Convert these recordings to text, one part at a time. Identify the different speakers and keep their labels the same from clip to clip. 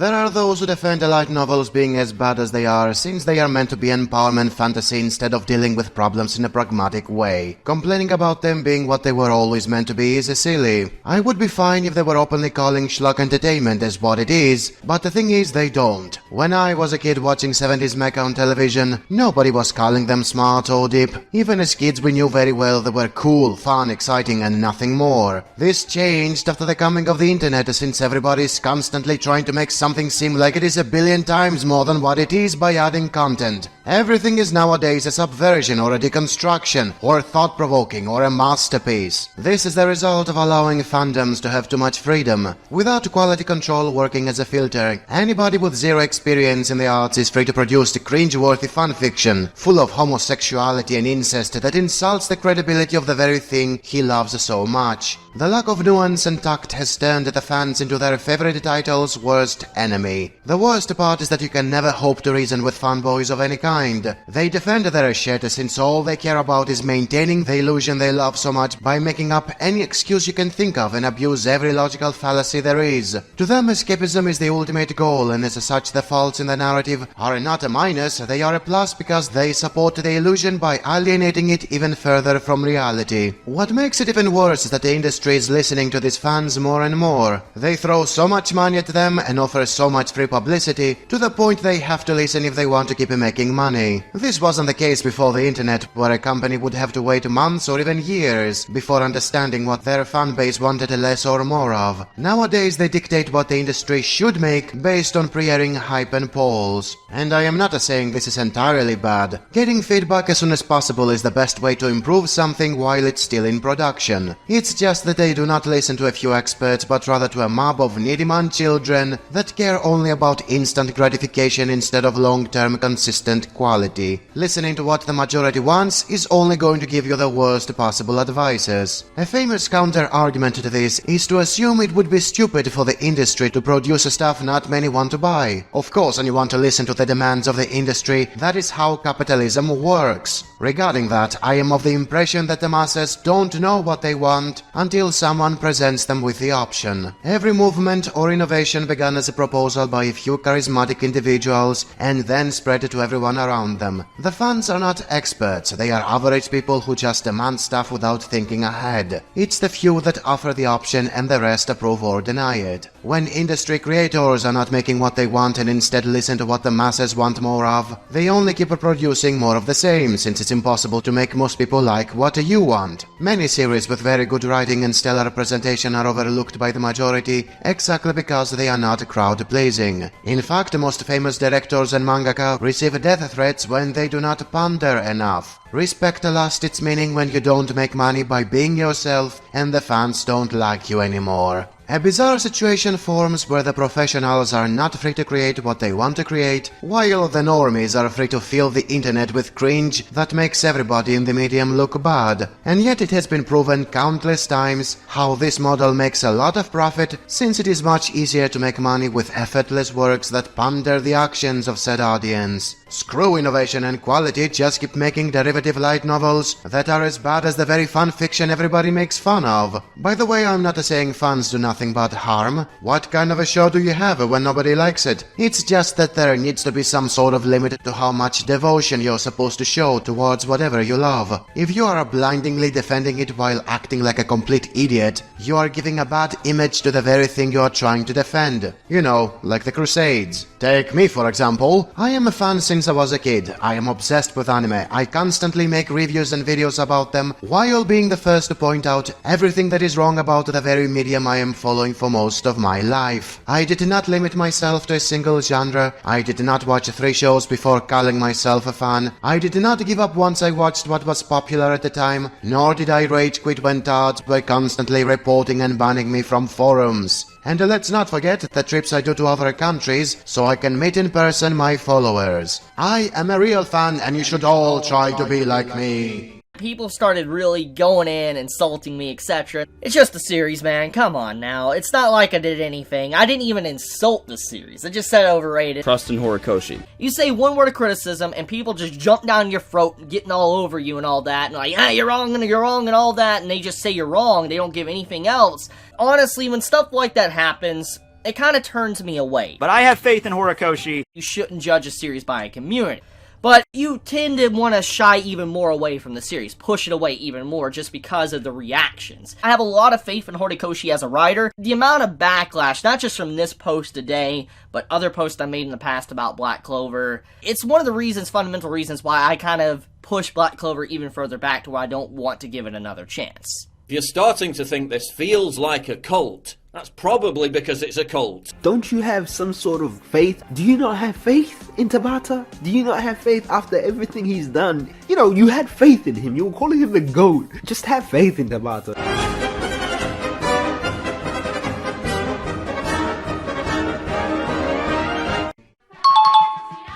Speaker 1: There are those who defend the light novels being as bad as they are, since they are meant to be empowerment fantasy instead of dealing with problems in a pragmatic way. Complaining about them being what they were always meant to be is silly. I would be fine if they were openly calling schlock entertainment as what it is, but the thing is they don't. When I was a kid watching 70s mecha on television, nobody was calling them smart or deep. Even as kids we knew very well they were cool, fun, exciting and nothing more. This changed after the coming of the internet, since everybody is constantly trying to make something seem like it is a billion times more than what it is by adding content. Everything is nowadays a subversion or a deconstruction or thought-provoking or a masterpiece. This is the result of allowing fandoms to have too much freedom. Without quality control working as a filter, anybody with zero experience in the arts is free to produce the cringe-worthy fanfiction, full of homosexuality and incest that insults the credibility of the very thing he loves so much. The lack of nuance and tact has turned the fans into their favorite title's worst enemy. The worst part is that you can never hope to reason with fanboys of any kind. They defend their shit since all they care about is maintaining the illusion they love so much by making up any excuse you can think of and abuse every logical fallacy there is. To them, escapism is the ultimate goal, and as such the faults in the narrative are not a minus, they are a plus because they support the illusion by alienating it even further from reality. What makes it even worse is that the industry is listening to these fans more and more. They throw so much money at them and offer so much free publicity to the point they have to listen if they want to keep making money. This wasn't the case before the internet, where a company would have to wait months or even years before understanding what their fanbase wanted less or more of. Nowadays they dictate what the industry should make based on pre-airing hype and polls. And I am not saying this is entirely bad. Getting feedback as soon as possible is the best way to improve something while it's still in production. It's just that they do not listen to a few experts, but rather to a mob of needy man children that care only about instant gratification instead of long-term consistent quality. Listening to what the majority wants is only going to give you the worst possible advices. A famous counter-argument to this is to assume it would be stupid for the industry to produce stuff not many want to buy. Of course, when you want to listen to the demands of the industry, that is how capitalism works. Regarding that, I am of the impression that the masses don't know what they want until someone presents them with the option. Every movement or innovation began as a proposal by a few charismatic individuals and then spread to everyone around them. The fans are not experts, they are average people who just demand stuff without thinking ahead. It's the few that offer the option and the rest approve or deny it. When industry creators are not making what they want and instead listen to what the masses want more of, they only keep producing more of the same, since it's impossible to make most people like what you want. Many series with very good writing and stellar representation are overlooked by the majority exactly because they are not crowd-pleasing. In fact, most famous directors and mangaka receive death threats when they do not pander enough. Respect lost its meaning when you don't make money by being yourself and the fans don't like you anymore. A bizarre situation forms where the professionals are not free to create what they want to create, while the normies are free to fill the internet with cringe that makes everybody in the medium look bad. And yet it has been proven countless times how this model makes a lot of profit, since it is much easier to make money with effortless works that pander the actions of said audience. Screw innovation and quality, just keep making derivative light novels that are as bad as the very fan fiction everybody makes fun of. By the way, I'm not saying fans do nothing but harm. What kind of a show do you have when nobody likes it? It's just that there needs to be some sort of limit to how much devotion you're supposed to show towards whatever you love. If you are blindingly defending it while acting like a complete idiot, you are giving a bad image to the very thing you are trying to defend. You know, like the Crusades. Take me for example. I am a fan since I was a kid. I am obsessed with anime. I constantly make reviews and videos about them, while being the first to point out everything that is wrong about the very medium I am following for most of my life. I did not limit myself to a single genre. I did not watch 3 shows before calling myself a fan. I did not give up once I watched what was popular at the time, nor did I rage quit when tards were constantly reporting and banning me from forums. And let's not forget the trips I do to other countries so I can meet in person my followers. I am a real fan and you should all try to be like me.
Speaker 2: People started really going in, insulting me, etc. It's just a series, man. Come on now. It's not like I did anything. I didn't even insult the series. I just said overrated.
Speaker 3: Trust in Horikoshi.
Speaker 2: You say one word of criticism, and people just jump down your throat, getting all over you and all that, and like, ah, you're wrong, and all that, and they just say you're wrong. They don't give anything else. Honestly, when stuff like that happens, it kind of turns me away.
Speaker 3: But I have faith in Horikoshi.
Speaker 2: You shouldn't judge a series by a community. But you tend to want to shy even more away from the series, push it away even more just because of the reactions. I have a lot of faith in Horikoshi as a writer. The amount of backlash, not just from this post today, but other posts I made in the past about Black Clover, it's one of the reasons, fundamental reasons, why I kind of push Black Clover even further back to where I don't want to give it another chance.
Speaker 4: If you're starting to think this feels like a cult, that's probably because it's a cult.
Speaker 5: Don't you have some sort of faith? Do you not have faith in Tabata? Do you not have faith after everything he's done? You know, you had faith in him. You were calling him the GOAT. Just have faith in Tabata.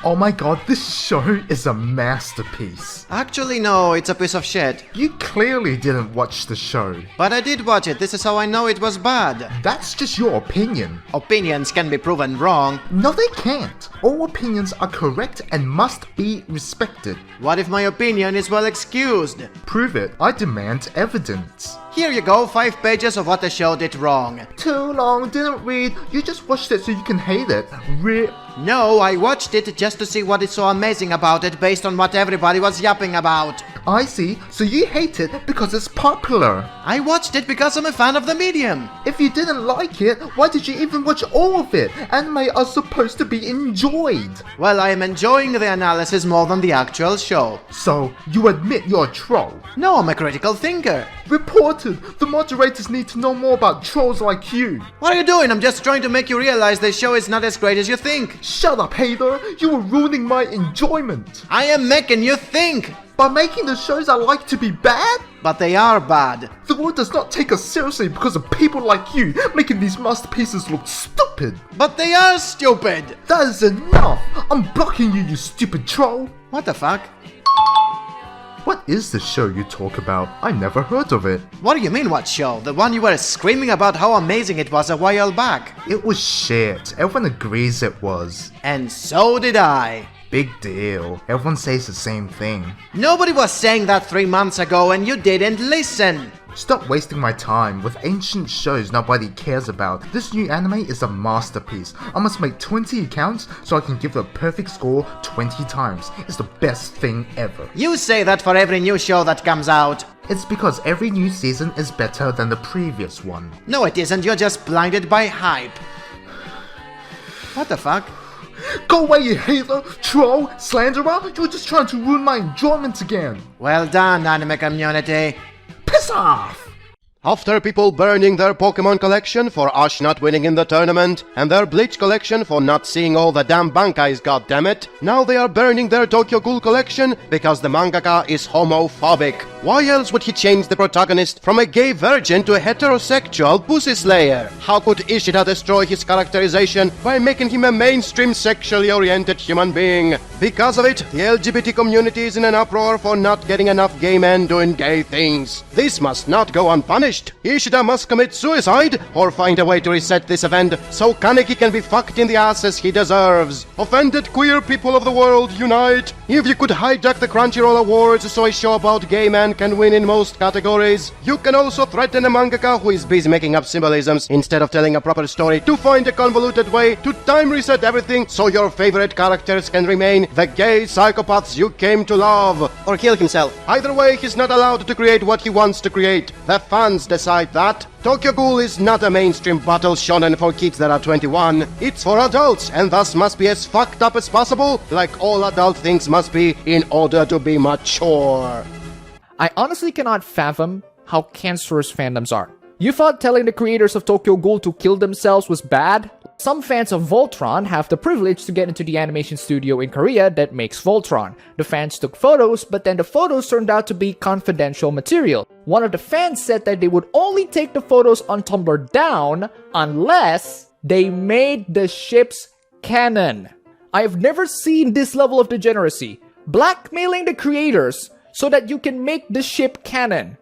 Speaker 6: Oh my god, this show is a masterpiece.
Speaker 1: Actually, no, it's a piece of shit.
Speaker 6: You clearly didn't watch the show.
Speaker 1: But I did watch it, this is how I know it was bad.
Speaker 6: That's just your opinion.
Speaker 1: Opinions can be proven wrong.
Speaker 6: No, they can't. All opinions are correct and must be respected.
Speaker 1: What if my opinion is well excused?
Speaker 6: Prove it. I demand evidence.
Speaker 1: Here you go, 5 pages of what the show did wrong.
Speaker 6: Too long, didn't read. You just watched it so you can hate it. Rip.
Speaker 1: No, I watched it just to see what is so amazing about it based on what everybody was yapping about.
Speaker 6: I see. So you hate it because it's popular.
Speaker 1: I watched it because I'm a fan of the medium.
Speaker 6: If you didn't like it, why did you even watch all of it? Anime are supposed to be enjoyed.
Speaker 1: Well, I am enjoying the analysis more than the actual show.
Speaker 6: So, you admit you're a troll?
Speaker 1: No, I'm a critical thinker.
Speaker 6: Reported! The moderators need to know more about trolls like you.
Speaker 1: What are you doing? I'm just trying to make you realize the show is not as great as you think.
Speaker 6: Shut up, hater! You are ruining my enjoyment.
Speaker 1: I am making you think.
Speaker 6: By making the shows I like to be bad?
Speaker 1: But they are bad.
Speaker 6: The world does not take us seriously because of people like you making these masterpieces look stupid.
Speaker 1: But they are stupid.
Speaker 6: That is enough. I'm blocking you, you stupid troll.
Speaker 1: What the fuck?
Speaker 6: What is the show you talk about? I never heard of it.
Speaker 1: What do you mean, what show? The one you were screaming about how amazing it was a while back.
Speaker 6: It was shit. Everyone agrees it was.
Speaker 1: And so did I.
Speaker 6: Big deal. Everyone says the same thing.
Speaker 1: Nobody was saying that 3 months ago and you didn't listen.
Speaker 6: Stop wasting my time with ancient shows nobody cares about. This new anime is a masterpiece. I must make 20 accounts so I can give it a perfect score 20 times. It's the best thing ever.
Speaker 1: You say that for every new show that comes out.
Speaker 6: It's because every new season is better than the previous one.
Speaker 1: No, it isn't. You're just blinded by hype. What the fuck?
Speaker 6: Go away, you hater, troll, slanderer! You're just trying to ruin my enjoyment again!
Speaker 1: Well done, anime community.
Speaker 6: Piss off!
Speaker 7: After people burning their Pokemon collection for Ash not winning in the tournament, and their Bleach collection for not seeing all the damn Bankais, goddammit, now they are burning their Tokyo Ghoul collection because the mangaka is homophobic. Why else would he change the protagonist from a gay virgin to a heterosexual pussy slayer? How could Ishida destroy his characterization by making him a mainstream sexually oriented human being? Because of it, the LGBT community is in an uproar for not getting enough gay men doing gay things. This must not go unpunished. Ishida must commit suicide or find a way to reset this event so Kaneki can be fucked in the ass as he deserves. Offended queer people of the world, unite! If you could hijack the Crunchyroll Awards so a show about gay men can win in most categories, you can also threaten a mangaka who is busy making up symbolisms instead of telling a proper story to find a convoluted way to time reset everything so your favorite characters can remain the gay psychopaths you came to love. Or kill himself. Either way, he's not allowed to create what he wants to create. The fans decide that. Tokyo Ghoul is not a mainstream battle shonen for kids that are 21. It's for adults and thus must be as fucked up as possible, like all adult things must be in order to be mature.
Speaker 8: I honestly cannot fathom how cancerous fandoms are. You thought telling the creators of Tokyo Ghoul to kill themselves was bad? Some fans of Voltron have the privilege to get into the animation studio in Korea that makes Voltron. The fans took photos, but then the photos turned out to be confidential material. One of the fans said that they would only take the photos on Tumblr down unless they made the ships canon. I have never seen this level of degeneracy. Blackmailing the creators so that you can make the ship canon.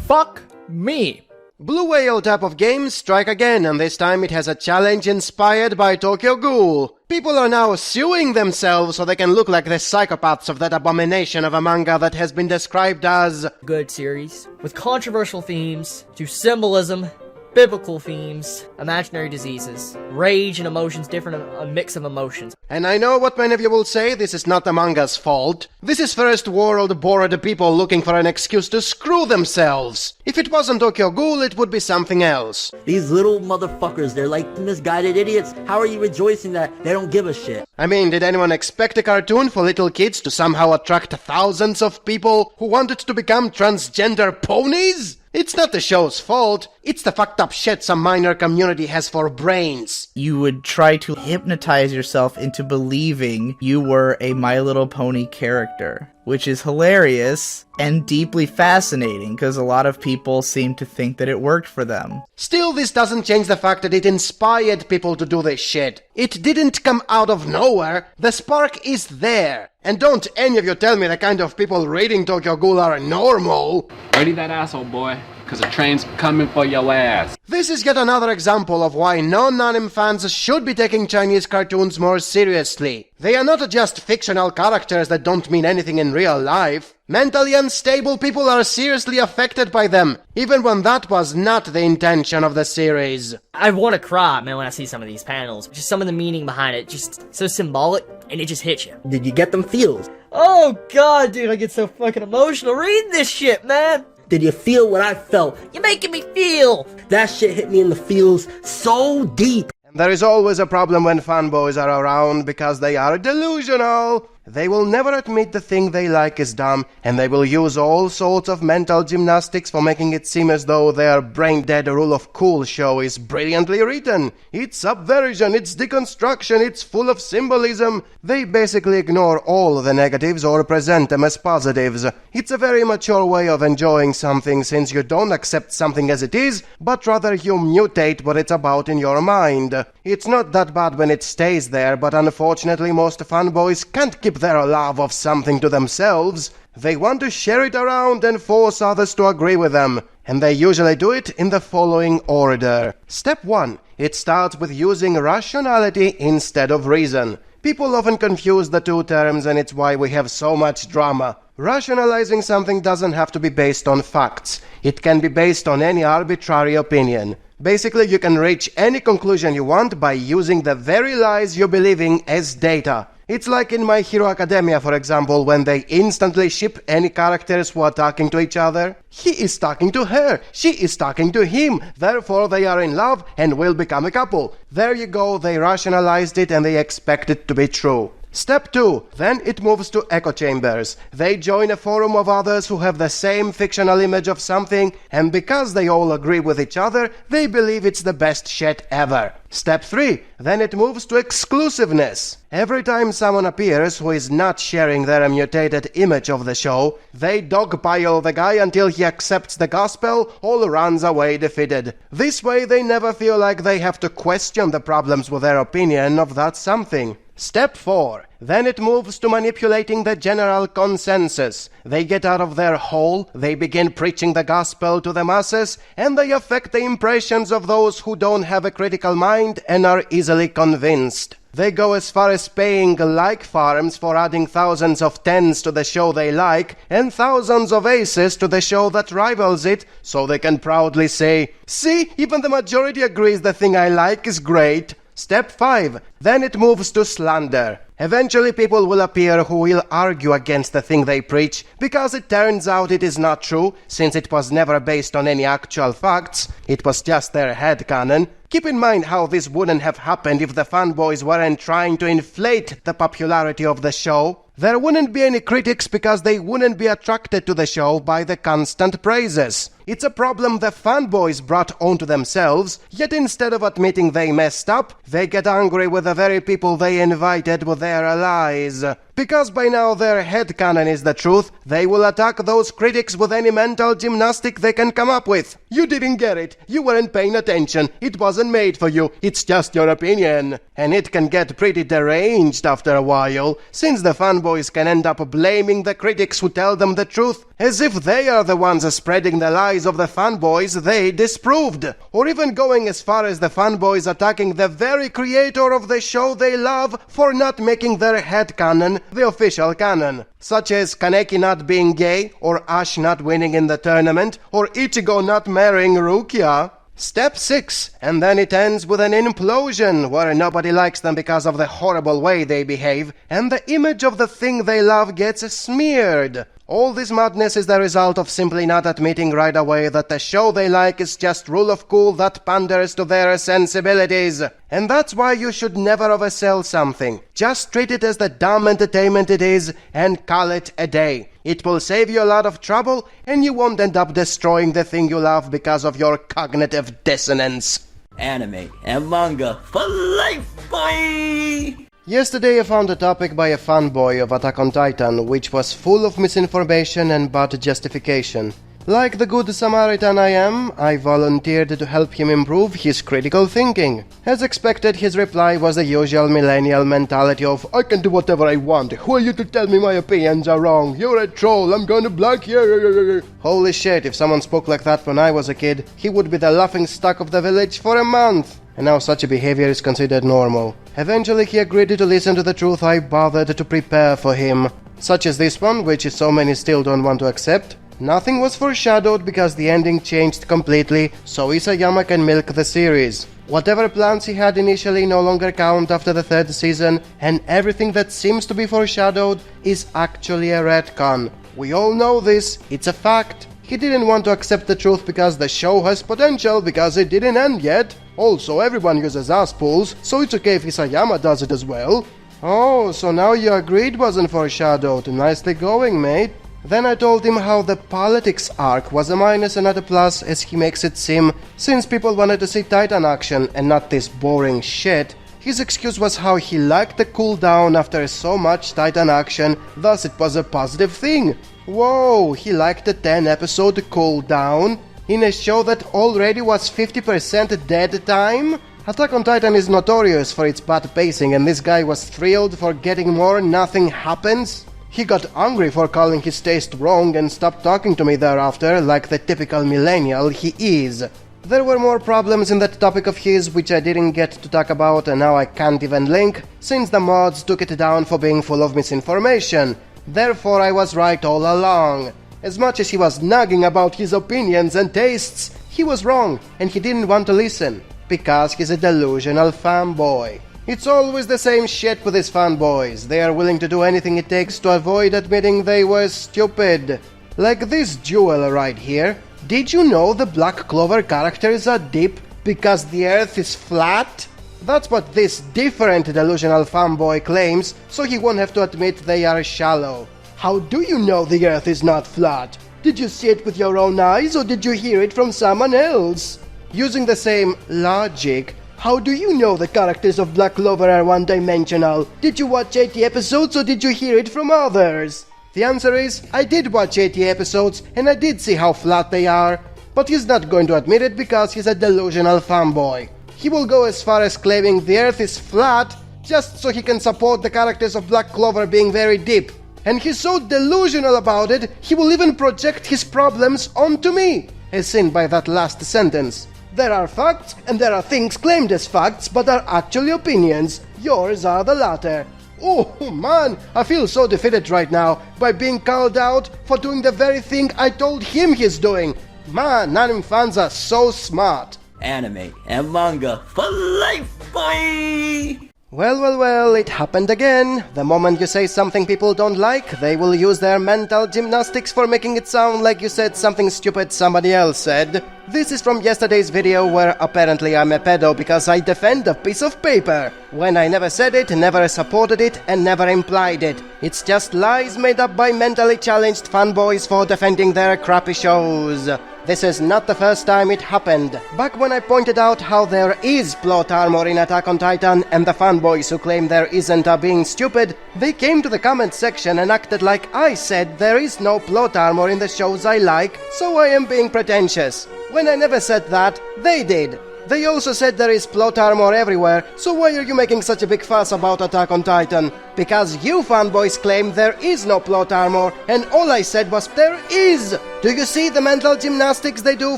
Speaker 8: Fuck me.
Speaker 7: Blue Whale type of games strike again, and this time it has a challenge inspired by Tokyo Ghoul. People are now suing themselves so they can look like the psychopaths of that abomination of a manga that has been described as
Speaker 2: Good series with controversial themes, to symbolism, biblical themes, imaginary diseases, rage and emotions, a mix of emotions.
Speaker 7: And I know what many of you will say, this is not the manga's fault. This is first world bored people looking for an excuse to screw themselves. If it wasn't Tokyo Ghoul, it would be something else.
Speaker 9: These little motherfuckers, they're like misguided idiots. How are you rejoicing that they don't give a shit?
Speaker 7: I mean, did anyone expect a cartoon for little kids to somehow attract thousands of people who wanted to become transgender ponies? It's not the show's fault, it's the fucked up shit some minor community has for brains.
Speaker 10: You would try to hypnotize yourself into believing you were a My Little Pony character, which is hilarious and deeply fascinating because a lot of people seem to think that it worked for them.
Speaker 7: Still, this doesn't change the fact that it inspired people to do this shit. It didn't come out of nowhere, the spark is there. And don't any of you tell me the kind of people reading Tokyo Ghoul are normal.
Speaker 11: Ready that asshole, boy, because a train's coming for your ass.
Speaker 7: This is yet another example of why non-anime fans should be taking Chinese cartoons more seriously. They are not just fictional characters that don't mean anything in real life. Mentally unstable people are seriously affected by them, even when that was not the intention of the series.
Speaker 2: I want to cry, man, when I see some of these panels. Just some of the meaning behind it, just so symbolic, and it just hits you.
Speaker 9: Did you get them feels?
Speaker 2: Oh god, dude, I get so fucking emotional reading this shit, man!
Speaker 9: Did you feel what I felt?
Speaker 2: You're making me feel!
Speaker 9: That shit hit me in the feels so deep.
Speaker 7: And there is always a problem when fanboys are around because they are delusional. They will never admit the thing they like is dumb, and they will use all sorts of mental gymnastics for making it seem as though their brain-dead rule of cool show is brilliantly written. It's subversion, it's deconstruction, it's full of symbolism. They basically ignore all the negatives or present them as positives. It's a very mature way of enjoying something since you don't accept something as it is, but rather you mutate what it's about in your mind. It's not that bad when it stays there, but unfortunately most fanboys can't keep their love of something to themselves. They want to share it around and force others to agree with them. And they usually do it in the following order. Step 1. It starts with using rationality instead of reason. People often confuse the two terms, and it's why we have so much drama. Rationalizing something doesn't have to be based on facts. It can be based on any arbitrary opinion. Basically, you can reach any conclusion you want by using the very lies you believe in as data. It's like in My Hero Academia, for example, when they instantly ship any characters who are talking to each other. He is talking to her, she is talking to him, therefore they are in love and will become a couple. There you go, they rationalized it and they expect it to be true. Step 2. Then it moves to echo chambers. They join a forum of others who have the same fictional image of something, and because they all agree with each other, they believe it's the best shit ever. Step 3. Then it moves to exclusiveness. Every time someone appears who is not sharing their mutated image of the show, they dogpile the guy until he accepts the gospel or runs away defeated. This way they never feel like they have to question the problems with their opinion of that something. Step 4. Then it moves to manipulating the general consensus. They get out of their hole, they begin preaching the gospel to the masses, and they affect the impressions of those who don't have a critical mind and are easily convinced. They go as far as paying like farms for adding thousands of tens to the show they like and thousands of aces to the show that rivals it, so they can proudly say, "See, even the majority agrees the thing I like is great." Step 5. Then it moves to slander. Eventually people will appear who will argue against the thing they preach, because it turns out it is not true, since it was never based on any actual facts, it was just their headcanon. Keep in mind how this wouldn't have happened if the fanboys weren't trying to inflate the popularity of the show. There wouldn't be any critics because they wouldn't be attracted to the show by the constant praises. It's a problem the fanboys brought onto themselves, yet instead of admitting they messed up, they get angry with the very people they invited with their lies. Because by now their headcanon is the truth, they will attack those critics with any mental gymnastic they can come up with. You didn't get it, you weren't paying attention, it wasn't made for you, it's just your opinion. And it can get pretty deranged after a while, since the fanboys can end up blaming the critics who tell them the truth, as if they are the ones spreading the lies of the fanboys they disproved. Or even going as far as the fanboys attacking the very creator of the show they love for not making their headcanon the official canon. Such as Kaneki not being gay, or Ash not winning in the tournament, or Ichigo not marrying Rukia. Step 6, and then it ends with an implosion, where nobody likes them because of the horrible way they behave, and the image of the thing they love gets smeared. All this madness is the result of simply not admitting right away that the show they like is just rule of cool that panders to their sensibilities. And that's why you should never oversell something. Just treat it as the dumb entertainment it is and call it a day. It will save you a lot of trouble, and you won't end up destroying the thing you love because of your cognitive dissonance.
Speaker 9: Anime and manga for life, boy!
Speaker 7: Yesterday I found a topic by a fanboy of Attack on Titan which was full of misinformation and bad justification. Like the good Samaritan I am, I volunteered to help him improve his critical thinking. As expected, his reply was the usual millennial mentality of, I can do whatever I want, who are you to tell me my opinions are wrong, you're a troll, I'm gonna block you. Holy shit, if someone spoke like that when I was a kid, he would be the laughingstock of the village for a month. And now such a behavior is considered normal. Eventually he agreed to listen to the truth I bothered to prepare for him. Such as this one, which so many still don't want to accept. Nothing was foreshadowed because the ending changed completely, so Isayama can milk the series. Whatever plans he had initially no longer count after the third season, and everything that seems to be foreshadowed is actually a retcon. We all know this, it's a fact. He didn't want to accept the truth because the show has potential, because it didn't end yet. Also, everyone uses ass pulls, so it's okay if Isayama does it as well. Oh, so now you agreed wasn't foreshadowed. Nicely going, mate. Then I told him how the politics arc was a minus and not a plus, as he makes it seem, since people wanted to see Titan action and not this boring shit. His excuse was how he liked the cooldown after so much Titan action, thus it was a positive thing. Whoa, he liked the 10-episode cooldown? In a show that already was 50% dead time? Attack on Titan is notorious for its bad pacing, and this guy was thrilled for getting more nothing happens? He got angry for calling his taste wrong and stopped talking to me thereafter, like the typical millennial he is. There were more problems in that topic of his which I didn't get to talk about, and now I can't even link, since the mods took it down for being full of misinformation. Therefore I was right all along. As much as he was nagging about his opinions and tastes, he was wrong, and he didn't want to listen, because he's a delusional fanboy. It's always the same shit with these fanboys. They are willing to do anything it takes to avoid admitting they were stupid. Like this jewel right here. Did you know the Black Clover characters are deep because the Earth is flat? That's what this different delusional fanboy claims, so he won't have to admit they are shallow. How do you know the Earth is not flat? Did you see it with your own eyes, or did you hear it from someone else? Using the same logic, how do you know the characters of Black Clover are one-dimensional? Did you watch 80 episodes, or did you hear it from others? The answer is, I did watch 80 episodes, and I did see how flat they are. But he's not going to admit it because he's a delusional fanboy. He will go as far as claiming the Earth is flat, just so he can support the characters of Black Clover being very deep. And he's so delusional about it, he will even project his problems onto me, as seen by that last sentence. There are facts, and there are things claimed as facts, but are actually opinions. Yours are the latter. Oh man, I feel so defeated right now by being called out for doing the very thing I told him he's doing. Man, anime fans are so smart.
Speaker 9: Anime and manga for life, boy!
Speaker 7: Well, it happened again. The moment you say something people don't like, they will use their mental gymnastics for making it sound like you said something stupid somebody else said. This is from yesterday's video where apparently I'm a pedo because I defend a piece of paper, when I never said it, never supported it, and never implied it. It's just lies made up by mentally challenged fanboys for defending their crappy shows. This is not the first time it happened. Back when I pointed out how there is plot armor in Attack on Titan and the fanboys who claim there isn't are being stupid, they came to the comment section and acted like I said there is no plot armor in the shows I like, so I am being pretentious. When I never said that, they did. They also said there is plot armor everywhere, so why are you making such a big fuss about Attack on Titan? Because you fanboys claim there is no plot armor, and all I said was there is! Do you see the mental gymnastics they do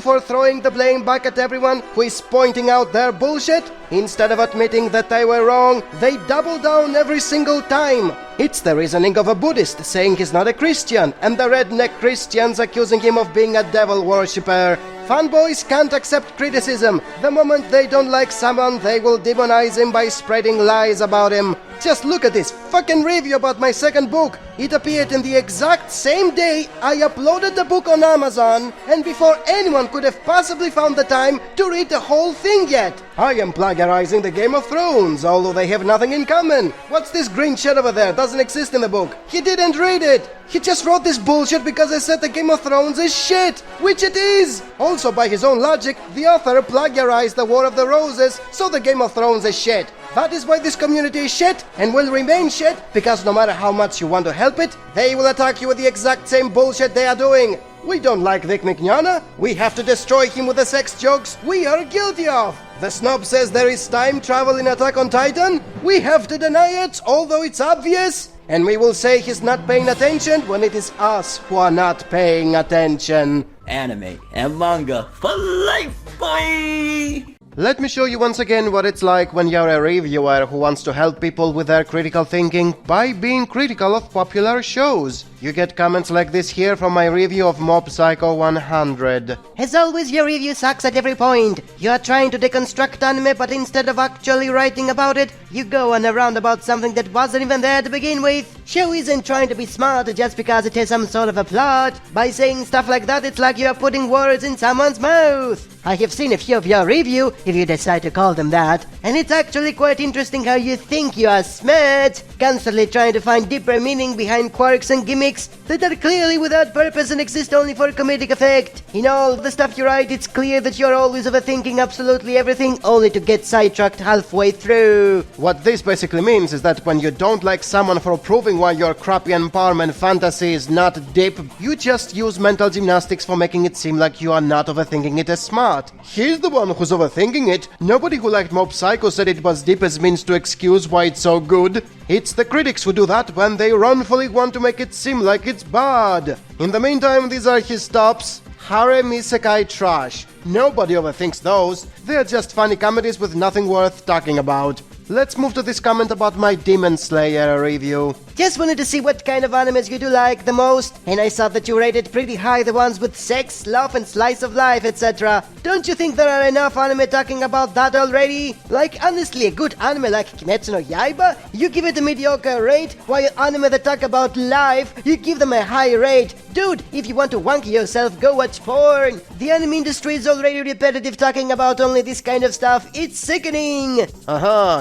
Speaker 7: for throwing the blame back at everyone who is pointing out their bullshit? Instead of admitting that they were wrong, they double down every single time. It's the reasoning of a Buddhist saying he's not a Christian, and the redneck Christians accusing him of being a devil worshipper. Fanboys can't accept criticism. The moment they don't like someone, they will demonize him by spreading lies about him. Just look at this fucking review about my second book. It appeared in the exact same day I uploaded the book on Amazon, and before anyone could have possibly found the time to read the whole thing yet. I am plagiarizing the Game of Thrones, although they have nothing in common. What's this green shit over there? Doesn't exist in the book. He didn't read it. He just wrote this bullshit because I said the Game of Thrones is shit, which it is. Also, by his own logic, the author plagiarized the War of the Roses, so the Game of Thrones is shit. That is why this community is shit and will remain shit, because no matter how much you want to help it, they will attack you with the exact same bullshit they are doing. We don't like Vic Mignogna. We have to destroy him with the sex jokes we are guilty of. The snob says there is time travel in Attack on Titan. We have to deny it, although it's obvious. And we will say he's not paying attention when it is us who are not paying attention.
Speaker 9: Anime and manga for life, boy!
Speaker 7: Let me show you once again what it's like when you're a reviewer who wants to help people with their critical thinking by being critical of popular shows. You get comments like this here from my review of Mob Psycho 100.
Speaker 12: As always, your review sucks at every point. You are trying to deconstruct anime, but instead of actually writing about it, you go on a round about something that wasn't even there to begin with. Show isn't trying to be smart just because it has some sort of a plot. By saying stuff like that, it's like you are putting words in someone's mouth. I have seen a few of your review, if you decide to call them that, and it's actually quite interesting how you think you are smart, constantly trying to find deeper meaning behind quirks and gimmicks that are clearly without purpose and exist only for comedic effect. In all the stuff you write, it's clear that you're always overthinking absolutely everything, only to get sidetracked halfway through.
Speaker 7: What this basically means is that when you don't like someone for proving why your crappy empowerment fantasy is not deep, you just use mental gymnastics for making it seem like you are not overthinking it as smart. He's the one who's overthinking it. Nobody who liked Mob Psycho said it was deep as means to excuse why it's so good. It's the critics who do that when they wrongfully want to make it seem like it's bad. In the meantime, these are his tops. Harem Isekai trash. Nobody overthinks those. They're just funny comedies with nothing worth talking about. Let's move to this comment about my Demon Slayer review.
Speaker 12: Just wanted to see what kind of animes you do like the most, and I saw that you rated pretty high the ones with sex, love, and slice of life, etc. Don't you think there are enough anime talking about that already? Like, honestly, a good anime like Kimetsu no Yaiba, you give it a mediocre rate, while anime that talk about life, you give them a high rate. Dude, if you want to wank yourself, go watch porn. The anime industry is already repetitive talking about only this kind of stuff. It's sickening.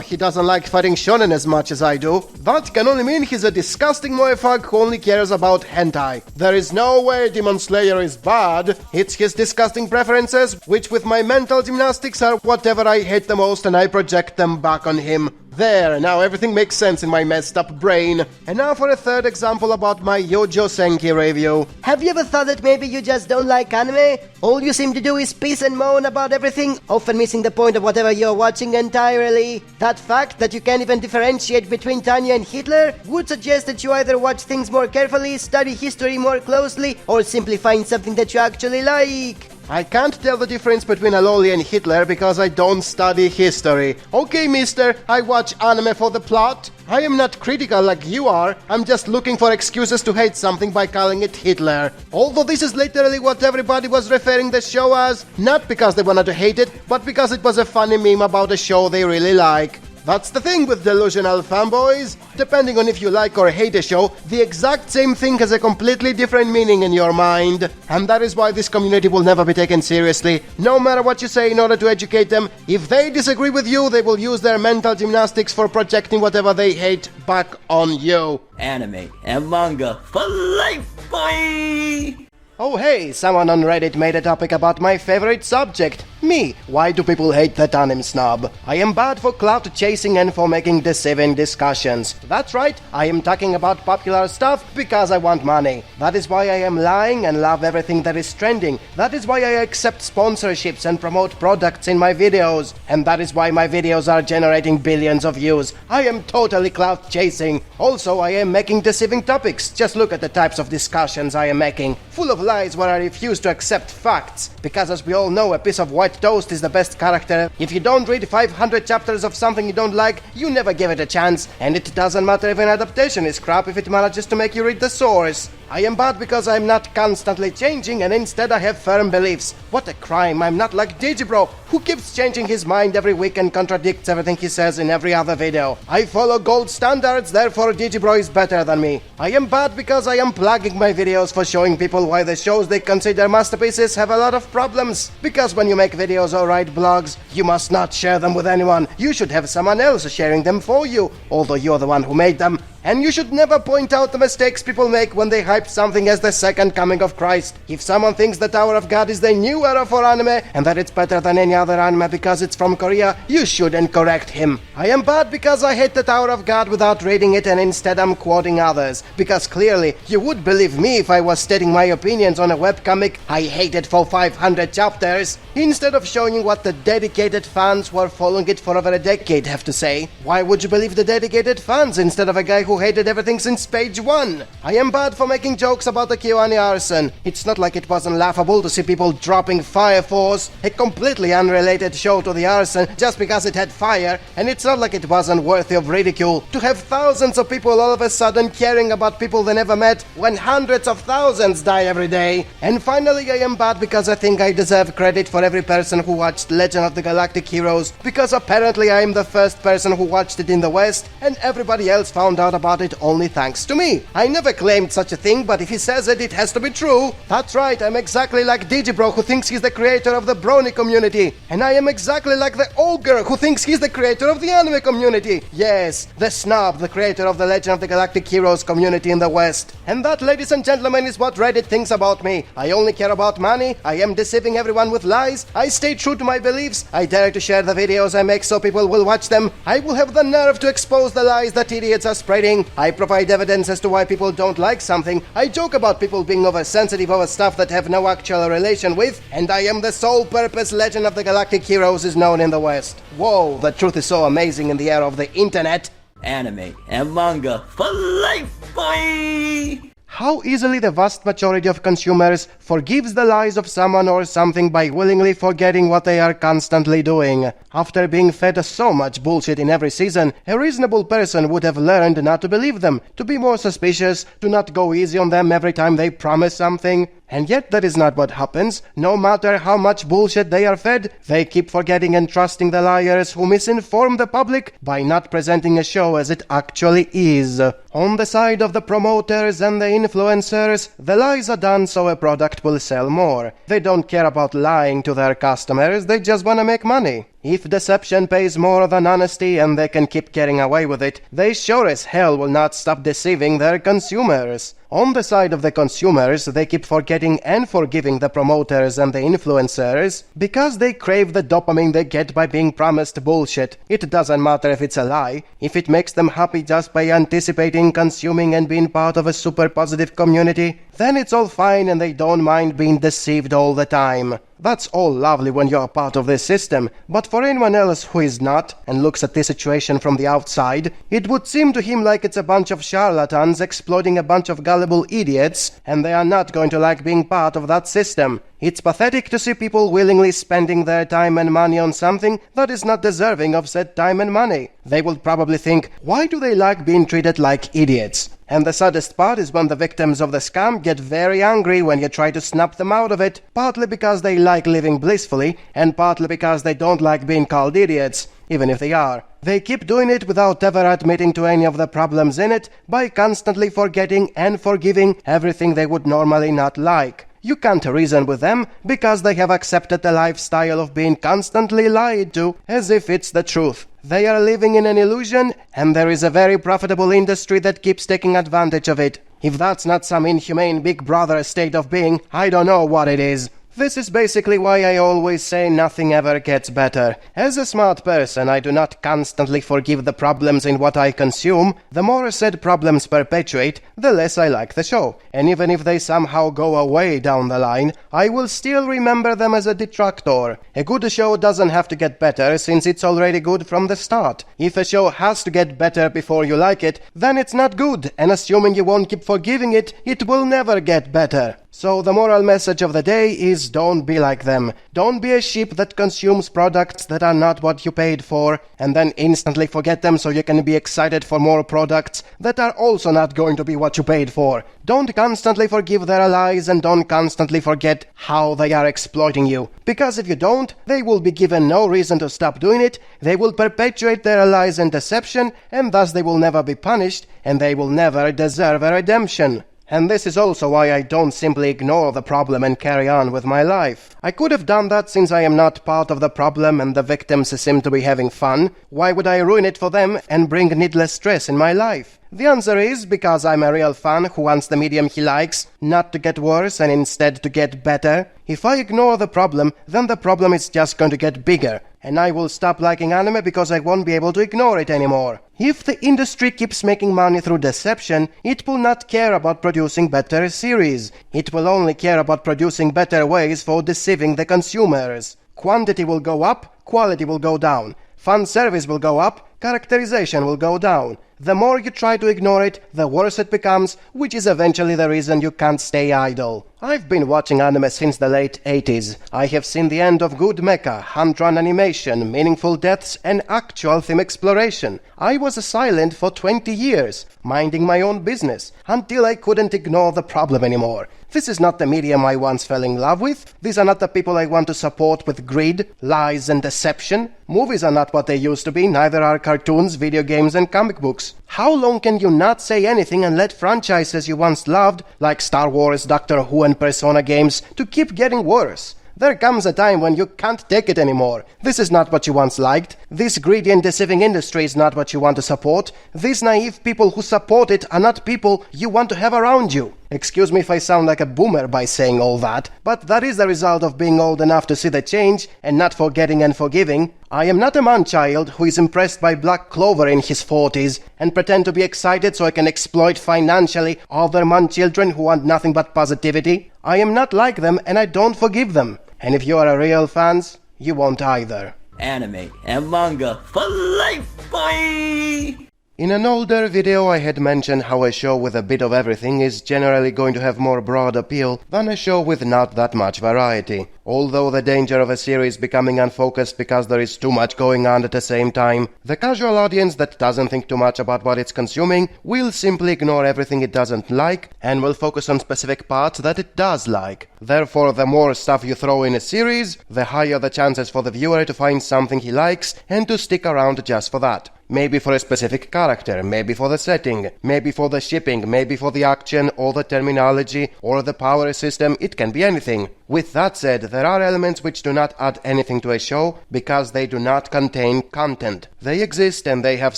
Speaker 7: He doesn't like fighting shonen as much as I do. That can only mean he's a disgusting moefag who only cares about hentai. There is no way Demon Slayer is bad. It's his disgusting preferences, which with my mental gymnastics are whatever I hate the most, and I project them back on him. There, now everything makes sense in my messed up brain. And now for a third example about my Yojo Senki review.
Speaker 12: Have you ever thought that maybe you just don't like anime? All you seem to do is piss and moan about everything, often missing the point of whatever you're watching entirely. That fact that you can't even differentiate between Tanya and Hitler would suggest that you either watch things more carefully, study history more closely, or simply find something that you actually like.
Speaker 7: I can't tell the difference between a loli and Hitler because I don't study history. Okay, mister, I watch anime for the plot. I am not critical like you are. I'm just looking for excuses to hate something by calling it Hitler. Although this is literally what everybody was referring the show as. Not because they wanted to hate it, but because it was a funny meme about a show they really like. That's the thing with delusional fanboys. Depending on if you like or hate a show, the exact same thing has a completely different meaning in your mind. And that is why this community will never be taken seriously. No matter what you say in order to educate them, if they disagree with you, they will use their mental gymnastics for projecting whatever they hate back on you.
Speaker 9: Anime and manga for life, boy!
Speaker 7: Oh hey, someone on Reddit made a topic about my favorite subject. Me, why do people hate that anime snob? I am bad for clout chasing and for making deceiving discussions. That's right, I am talking about popular stuff because I want money. That is why I am lying and love everything that is trending. That is why I accept sponsorships and promote products in my videos. And that is why my videos are generating billions of views. I am totally clout chasing. Also, I am making deceiving topics. Just look at the types of discussions I am making. Full of lies where I refuse to accept facts. Because as we all know, a piece of white toast is the best character. If you don't read 500 chapters of something you don't like, you never give it a chance. And it doesn't matter if an adaptation is crap if it manages to make you read the source. I am bad because I'm not constantly changing and instead I have firm beliefs. What a crime, I'm not like Digibro, who keeps changing his mind every week and contradicts everything he says in every other video. I follow gold standards, therefore Digibro is better than me. I am bad because I am plugging my videos for showing people why the shows they consider masterpieces have a lot of problems. Because when you make videos or write blogs, you must not share them with anyone. You should have someone else sharing them for you, although you're the one who made them. And you should never point out the mistakes people make when they hype something as the second coming of Christ. If someone thinks the Tower of God is the new era for anime and that it's better than any other anime because it's from Korea, you shouldn't correct him. I am bad because I hate the Tower of God without reading it and instead I'm quoting others. Because clearly, you would believe me if I was stating my opinions on a webcomic I hated for 500 chapters, instead of showing you what the dedicated fans who are following it for over a decade have to say. Why would you believe the dedicated fans instead of a guy who hated everything since page 1? I am bad for making jokes about the Kiwani arson. It's not like it wasn't laughable to see people dropping Fire Force, a completely unrelated show to the arson, just because it had fire, and it's not like it wasn't worthy of ridicule to have thousands of people all of a sudden caring about people they never met when hundreds of thousands die every day. And finally, I am bad because I think I deserve credit for every person who watched Legend of the Galactic Heroes, because apparently I am the first person who watched it in the West, and everybody else found out about it only thanks to me. I never claimed such a thing, but if he says it, it has to be true. That's right, I'm exactly like Digibro, who thinks he's the creator of the Brony community. And I am exactly like the Ogre, who thinks he's the creator of the anime community. Yes, the snob, the creator of the Legend of the Galactic Heroes community in the West. And that, ladies and gentlemen, is what Reddit thinks about me. I only care about money, I am deceiving everyone with lies, I stay true to my beliefs, I dare to share the videos I make so people will watch them, I will have the nerve to expose the lies that idiots are spreading, I provide evidence as to why people don't like something, I joke about people being oversensitive over stuff that have no actual relation with, and I am the sole purpose Legend of the Galactic Heroes is known in the West. Whoa, the truth is so amazing in the era of the internet.
Speaker 9: Anime and manga for life, boy!
Speaker 7: How easily the vast majority of consumers forgives the lies of someone or something by willingly forgetting what they are constantly doing. After being fed so much bullshit in every season, a reasonable person would have learned not to believe them, to be more suspicious, to not go easy on them every time they promise something. And yet that is not what happens. No matter how much bullshit they are fed, they keep forgetting and trusting the liars who misinform the public by not presenting a show as it actually is. On the side of the promoters and the influencers, the lies are done so a product will sell more. They don't care about lying to their customers, they just wanna make money. If deception pays more than honesty and they can keep getting away with it, they sure as hell will not stop deceiving their consumers. On the side of the consumers, they keep forgetting and forgiving the promoters and the influencers because they crave the dopamine they get by being promised bullshit. It doesn't matter if it's a lie, if it makes them happy just by anticipating, consuming and being part of a super positive community, then it's all fine and they don't mind being deceived all the time. That's all lovely when you're part of this system, but for anyone else who is not, and looks at this situation from the outside, it would seem to him like it's a bunch of charlatans exploiting a bunch of gullible idiots, and they are not going to like being part of that system. It's pathetic to see people willingly spending their time and money on something that is not deserving of said time and money. They will probably think, why do they like being treated like idiots? And the saddest part is when the victims of the scam get very angry when you try to snap them out of it, partly because they like living blissfully, and partly because they don't like being called idiots, even if they are. They keep doing it without ever admitting to any of the problems in it, by constantly forgetting and forgiving everything they would normally not like. You can't reason with them because they have accepted the lifestyle of being constantly lied to as if it's the truth. They are living in an illusion, and there is a very profitable industry that keeps taking advantage of it. If that's not some inhumane Big Brother state of being, I don't know what it is. This is basically why I always say nothing ever gets better. As a smart person, I do not constantly forgive the problems in what I consume. The more said problems perpetuate, the less I like the show. And even if they somehow go away down the line, I will still remember them as a detractor. A good show doesn't have to get better since it's already good from the start. If a show has to get better before you like it, then it's not good, and assuming you won't keep forgiving it, it will never get better. So the moral message of the day is don't be like them. Don't be a sheep that consumes products that are not what you paid for, and then instantly forget them so you can be excited for more products that are also not going to be what you paid for. Don't constantly forgive their lies, and don't constantly forget how they are exploiting you. Because if you don't, they will be given no reason to stop doing it, they will perpetuate their lies and deception, and thus they will never be punished, and they will never deserve a redemption. And this is also why I don't simply ignore the problem and carry on with my life. I could have done that since I am not part of the problem and the victims seem to be having fun. Why would I ruin it for them and bring needless stress in my life? The answer is because I'm a real fan who wants the medium he likes not to get worse and instead to get better. If I ignore the problem, then the problem is just going to get bigger, and I will stop liking anime because I won't be able to ignore it anymore. If the industry keeps making money through deception, it will not care about producing better series. It will only care about producing better ways for deceiving the consumers. Quantity will go up, quality will go down. Fan service will go up, characterization will go down. The more you try to ignore it, the worse it becomes, which is eventually the reason you can't stay idle. I've been watching anime since the late 80s. I have seen the end of good mecha, hand-drawn animation, meaningful deaths, and actual theme exploration. I was silent for 20 years, minding my own business, until I couldn't ignore the problem anymore. This is not the medium I once fell in love with. These are not the people I want to support with greed, lies, and deception. Movies are not what they used to be, neither are cartoons, video games, and comic books. How long can you not say anything and let franchises you once loved, like Star Wars, Doctor Who, and Persona games, to keep getting worse? There comes a time when you can't take it anymore. This is not what you once liked. This greedy and deceiving industry is not what you want to support. These naive people who support it are not people you want to have around you. Excuse me if I sound like a boomer by saying all that, but that is the result of being old enough to see the change and not forgetting and forgiving. I am not a man-child who is impressed by Black Clover in his 40s and pretend to be excited so I can exploit financially other man-children who want nothing but positivity. I am not like them, and I don't forgive them. And if you are a real fans, you won't either.
Speaker 9: Anime and manga for life, boy!
Speaker 7: In an older video I had mentioned how a show with a bit of everything is generally going to have more broad appeal than a show with not that much variety. Although the danger of a series becoming unfocused because there is too much going on at the same time, the casual audience that doesn't think too much about what it's consuming will simply ignore everything it doesn't like and will focus on specific parts that it does like. Therefore, the more stuff you throw in a series, the higher the chances for the viewer to find something he likes and to stick around just for that. Maybe for a specific character, maybe for the setting, maybe for the shipping, maybe for the action or the terminology or the power system, it can be anything. With that said, there are elements which do not add anything to a show because they do not contain content. They exist and they have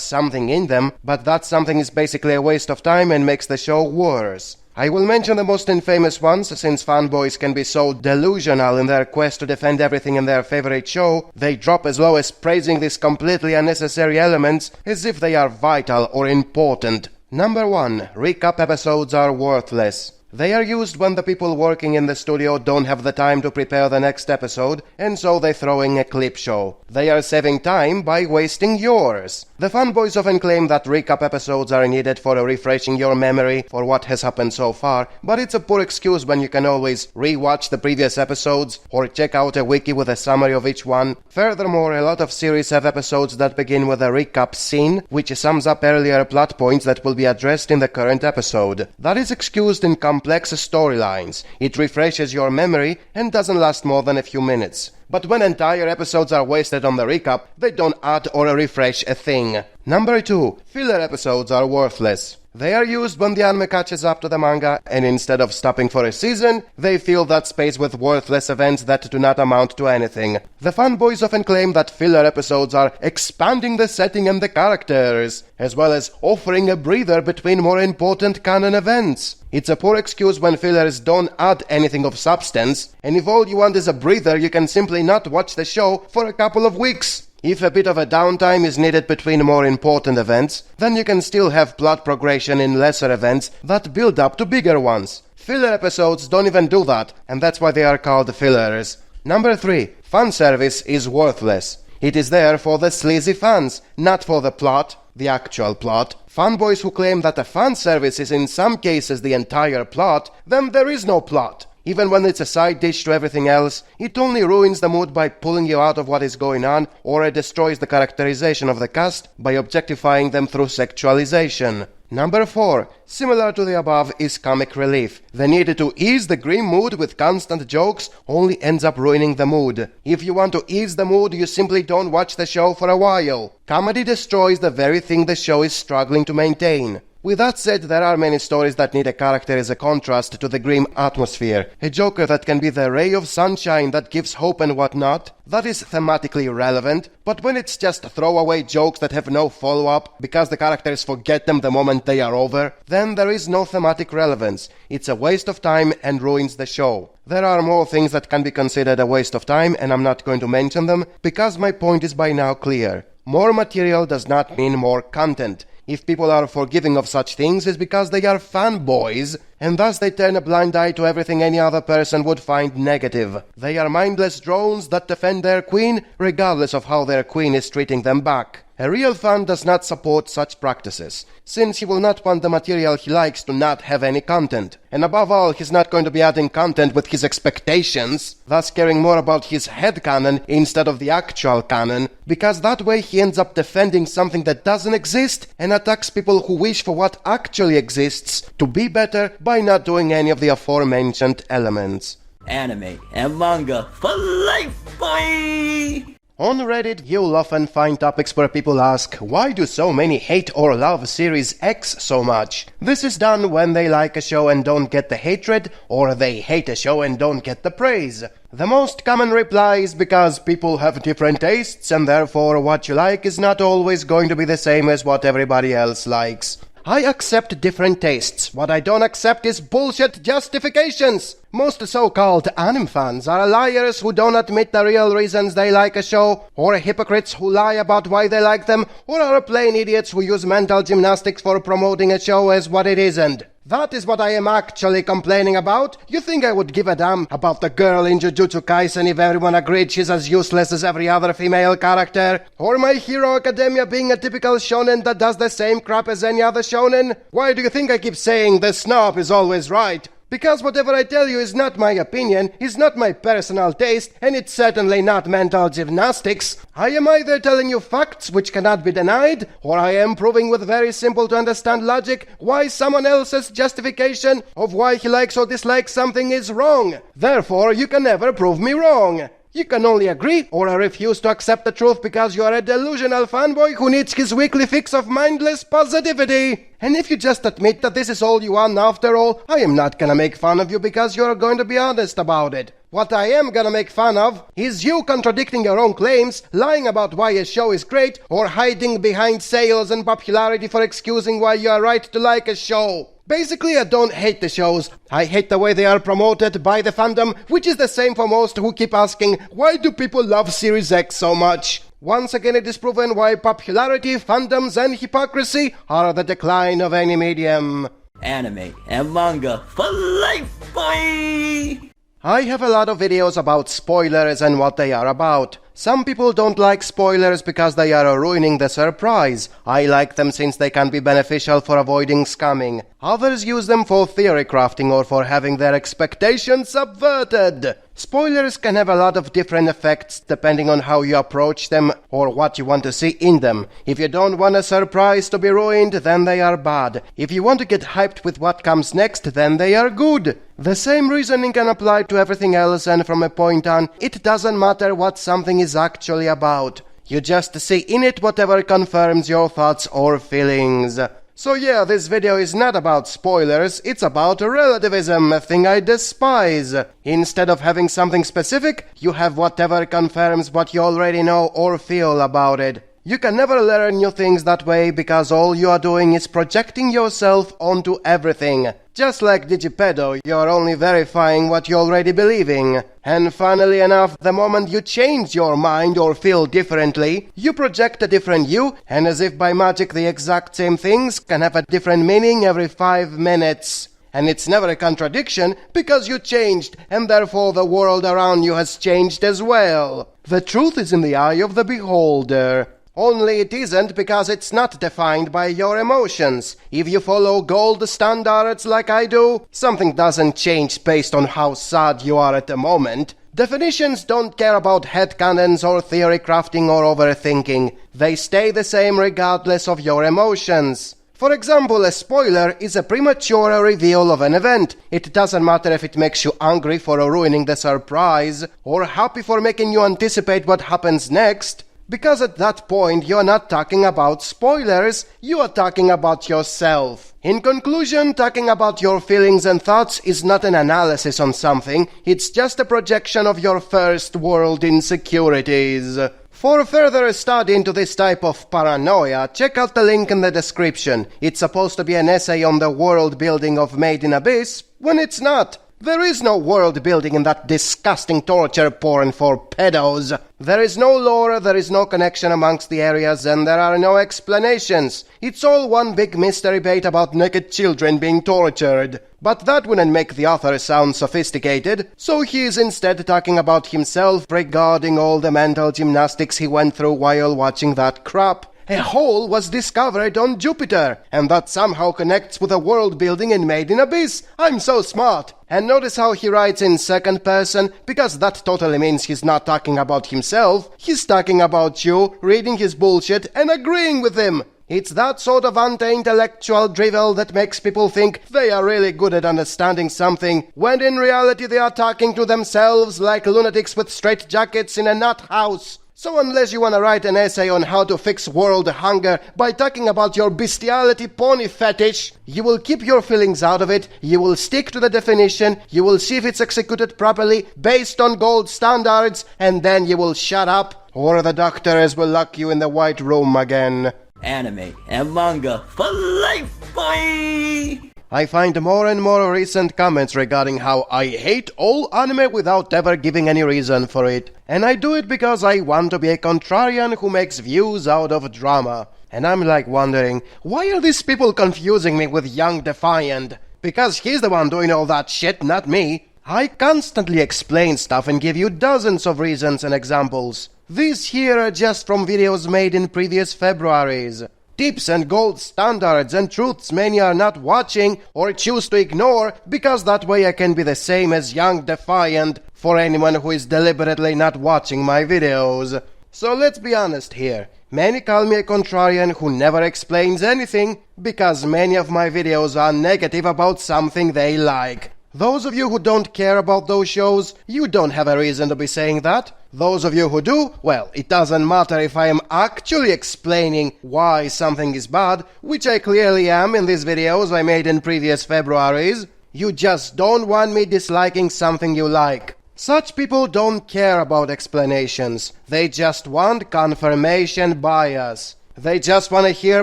Speaker 7: something in them, but that something is basically a waste of time and makes the show worse. I will mention the most infamous ones, since fanboys can be so delusional in their quest to defend everything in their favorite show, they drop as low as praising these completely unnecessary elements as if they are vital or important. Number 1. Recap episodes are worthless. They are used when the people working in the studio don't have the time to prepare the next episode, and so they throw in a clip show. They are saving time by wasting yours. The fanboys often claim that recap episodes are needed for refreshing your memory for what has happened so far, but it's a poor excuse when you can always rewatch the previous episodes or check out a wiki with a summary of each one. Furthermore, a lot of series have episodes that begin with a recap scene, which sums up earlier plot points that will be addressed in the current episode. That is excused in complex storylines. It refreshes your memory and doesn't last more than a few minutes. But when entire episodes are wasted on the recap, they don't add or refresh a thing. Number 2. Filler episodes are worthless. They are used when the anime catches up to the manga, and instead of stopping for a season, they fill that space with worthless events that do not amount to anything. The fanboys often claim that filler episodes are expanding the setting and the characters, as well as offering a breather between more important canon events. It's a poor excuse when fillers don't add anything of substance, and if all you want is a breather, you can simply not watch the show for a couple of weeks. If a bit of a downtime is needed between more important events, then you can still have plot progression in lesser events that build up to bigger ones. Filler episodes don't even do that, and that's why they are called fillers. Number 3. Fanservice is worthless. It is there for the sleazy fans, not for the plot, the actual plot. Fanboys who claim that a fanservice is in some cases the entire plot, then there is no plot. Even when it's a side dish to everything else, it only ruins the mood by pulling you out of what is going on, or it destroys the characterization of the cast by objectifying them through sexualization. Number 4, similar to the above, is comic relief. The need to ease the grim mood with constant jokes only ends up ruining the mood. If you want to ease the mood, you simply don't watch the show for a while. Comedy destroys the very thing the show is struggling to maintain. With that said, there are many stories that need a character as a contrast to the grim atmosphere. A Joker that can be the ray of sunshine that gives hope and whatnot. That is thematically relevant, but when it's just throwaway jokes that have no follow-up because the characters forget them the moment they are over, then there is no thematic relevance. It's a waste of time and ruins the show. There are more things that can be considered a waste of time, and I'm not going to mention them because my point is by now clear. More material does not mean more content. If people are forgiving of such things, it's because they are fanboys, and thus they turn a blind eye to everything any other person would find negative. They are mindless drones that defend their queen, regardless of how their queen is treating them back. A real fan does not support such practices, since he will not want the material he likes to not have any content. And above all, he's not going to be adding content with his expectations, thus caring more about his headcanon instead of the actual canon, because that way he ends up defending something that doesn't exist and attacks people who wish for what actually exists to be better by not doing any of the aforementioned elements.
Speaker 9: Anime and manga for life, boy!
Speaker 7: On Reddit, you'll often find topics where people ask, why do so many hate or love Series X so much? This is done when they like a show and don't get the hatred, or they hate a show and don't get the praise. The most common reply is because people have different tastes, and therefore what you like is not always going to be the same as what everybody else likes. I accept different tastes. What I don't accept is bullshit justifications. Most so-called anime fans are liars who don't admit the real reasons they like a show, or hypocrites who lie about why they like them, or are plain idiots who use mental gymnastics for promoting a show as what it isn't. That is what I am actually complaining about. You think I would give a damn about the girl in Jujutsu Kaisen if everyone agreed she's as useless as every other female character? Or My Hero Academia being a typical shonen that does the same crap as any other shonen? Why do you think I keep saying the snob is always right? Because whatever I tell you is not my opinion, is not my personal taste, and it's certainly not mental gymnastics. I am either telling you facts which cannot be denied, or I am proving with very simple to understand logic why someone else's justification of why he likes or dislikes something is wrong. Therefore, you can never prove me wrong. You can only agree or refuse to accept the truth because you are a delusional fanboy who needs his weekly fix of mindless positivity. And if you just admit that this is all you want after all, I am not gonna make fun of you because you're going to be honest about it. What I am gonna make fun of is you contradicting your own claims, lying about why a show is great, or hiding behind sales and popularity for excusing why you are right to like a show. Basically, I don't hate the shows. I hate the way they are promoted by the fandom, which is the same for most who keep asking, why do people love Series X so much? Once again, it is proven why popularity, fandoms, and hypocrisy are the decline of any medium.
Speaker 9: Anime and manga for life, boy!
Speaker 7: I have a lot of videos about spoilers and what they are about. Some people don't like spoilers because they are ruining the surprise. I like them since they can be beneficial for avoiding scamming. Others use them for theory crafting or for having their expectations subverted. Spoilers can have a lot of different effects depending on how you approach them or what you want to see in them. If you don't want a surprise to be ruined, then they are bad. If you want to get hyped with what comes next, then they are good. The same reasoning can apply to everything else, and from a point on, it doesn't matter what something is actually about. You just see in it whatever confirms your thoughts or feelings. So yeah, this video is not about spoilers, it's about relativism, a thing I despise. Instead of having something specific, you have whatever confirms what you already know or feel about it. You can never learn new things that way because all you are doing is projecting yourself onto everything. Just like Digipedo, you're only verifying what you already believe in. And funnily enough, the moment you change your mind or feel differently, you project a different you, and as if by magic the exact same things can have a different meaning every 5 minutes. And it's never a contradiction because you changed, and therefore the world around you has changed as well. The truth is in the eye of the beholder. Only it isn't because it's not defined by your emotions. If you follow gold standards like I do, something doesn't change based on how sad you are at the moment. Definitions don't care about headcanons or theory crafting or overthinking. They stay the same regardless of your emotions. For example, a spoiler is a premature reveal of an event. It doesn't matter if it makes you angry for ruining the surprise, or happy for making you anticipate what happens next. Because at that point you're not talking about spoilers, you are talking about yourself. In conclusion, talking about your feelings and thoughts is not an analysis on something, it's just a projection of your first world insecurities. For further study into this type of paranoia, check out the link in the description. It's supposed to be an essay on the world building of Made in Abyss, when it's not. There is no world building in that disgusting torture porn for pedos. There is no lore, there is no connection amongst the areas, and there are no explanations. It's all one big mystery bait about naked children being tortured. But that wouldn't make the author sound sophisticated, so he is instead talking about himself regarding all the mental gymnastics he went through while watching that crap. A hole was discovered on Jupiter, and that somehow connects with a world building in Made in Abyss. I'm so smart. And notice how he writes in second person, because that totally means he's not talking about himself. He's talking about you, reading his bullshit and agreeing with him. It's that sort of anti-intellectual drivel that makes people think they are really good at understanding something, when in reality they are talking to themselves like lunatics with straitjackets in a nut house. So unless you wanna write an essay on how to fix world hunger by talking about your bestiality pony fetish, you will keep your feelings out of it, you will stick to the definition, you will see if it's executed properly, based on gold standards, and then you will shut up, or the doctors will lock you in the white room again.
Speaker 9: Anime and manga for life, boy!
Speaker 7: I find more and more recent comments regarding how I hate all anime without ever giving any reason for it. And I do it because I want to be a contrarian who makes views out of drama. And I'm like wondering, why are these people confusing me with Young Defiant? Because he's the one doing all that shit, not me. I constantly explain stuff and give you dozens of reasons and examples. These here are just from videos made in previous Februaries. Tips and gold standards and truths many are not watching or choose to ignore, because that way I can be the same as Young Defiant for anyone who is deliberately not watching my videos. So let's be honest here. Many call me a contrarian who never explains anything, because many of my videos are negative about something they like. Those of you who don't care about those shows, you don't have a reason to be saying that. Those of you who do, well, it doesn't matter if I am actually explaining why something is bad, which I clearly am in these videos I made in previous Februaries. You just don't want me disliking something you like. Such people don't care about explanations. They just want confirmation bias. They just want to hear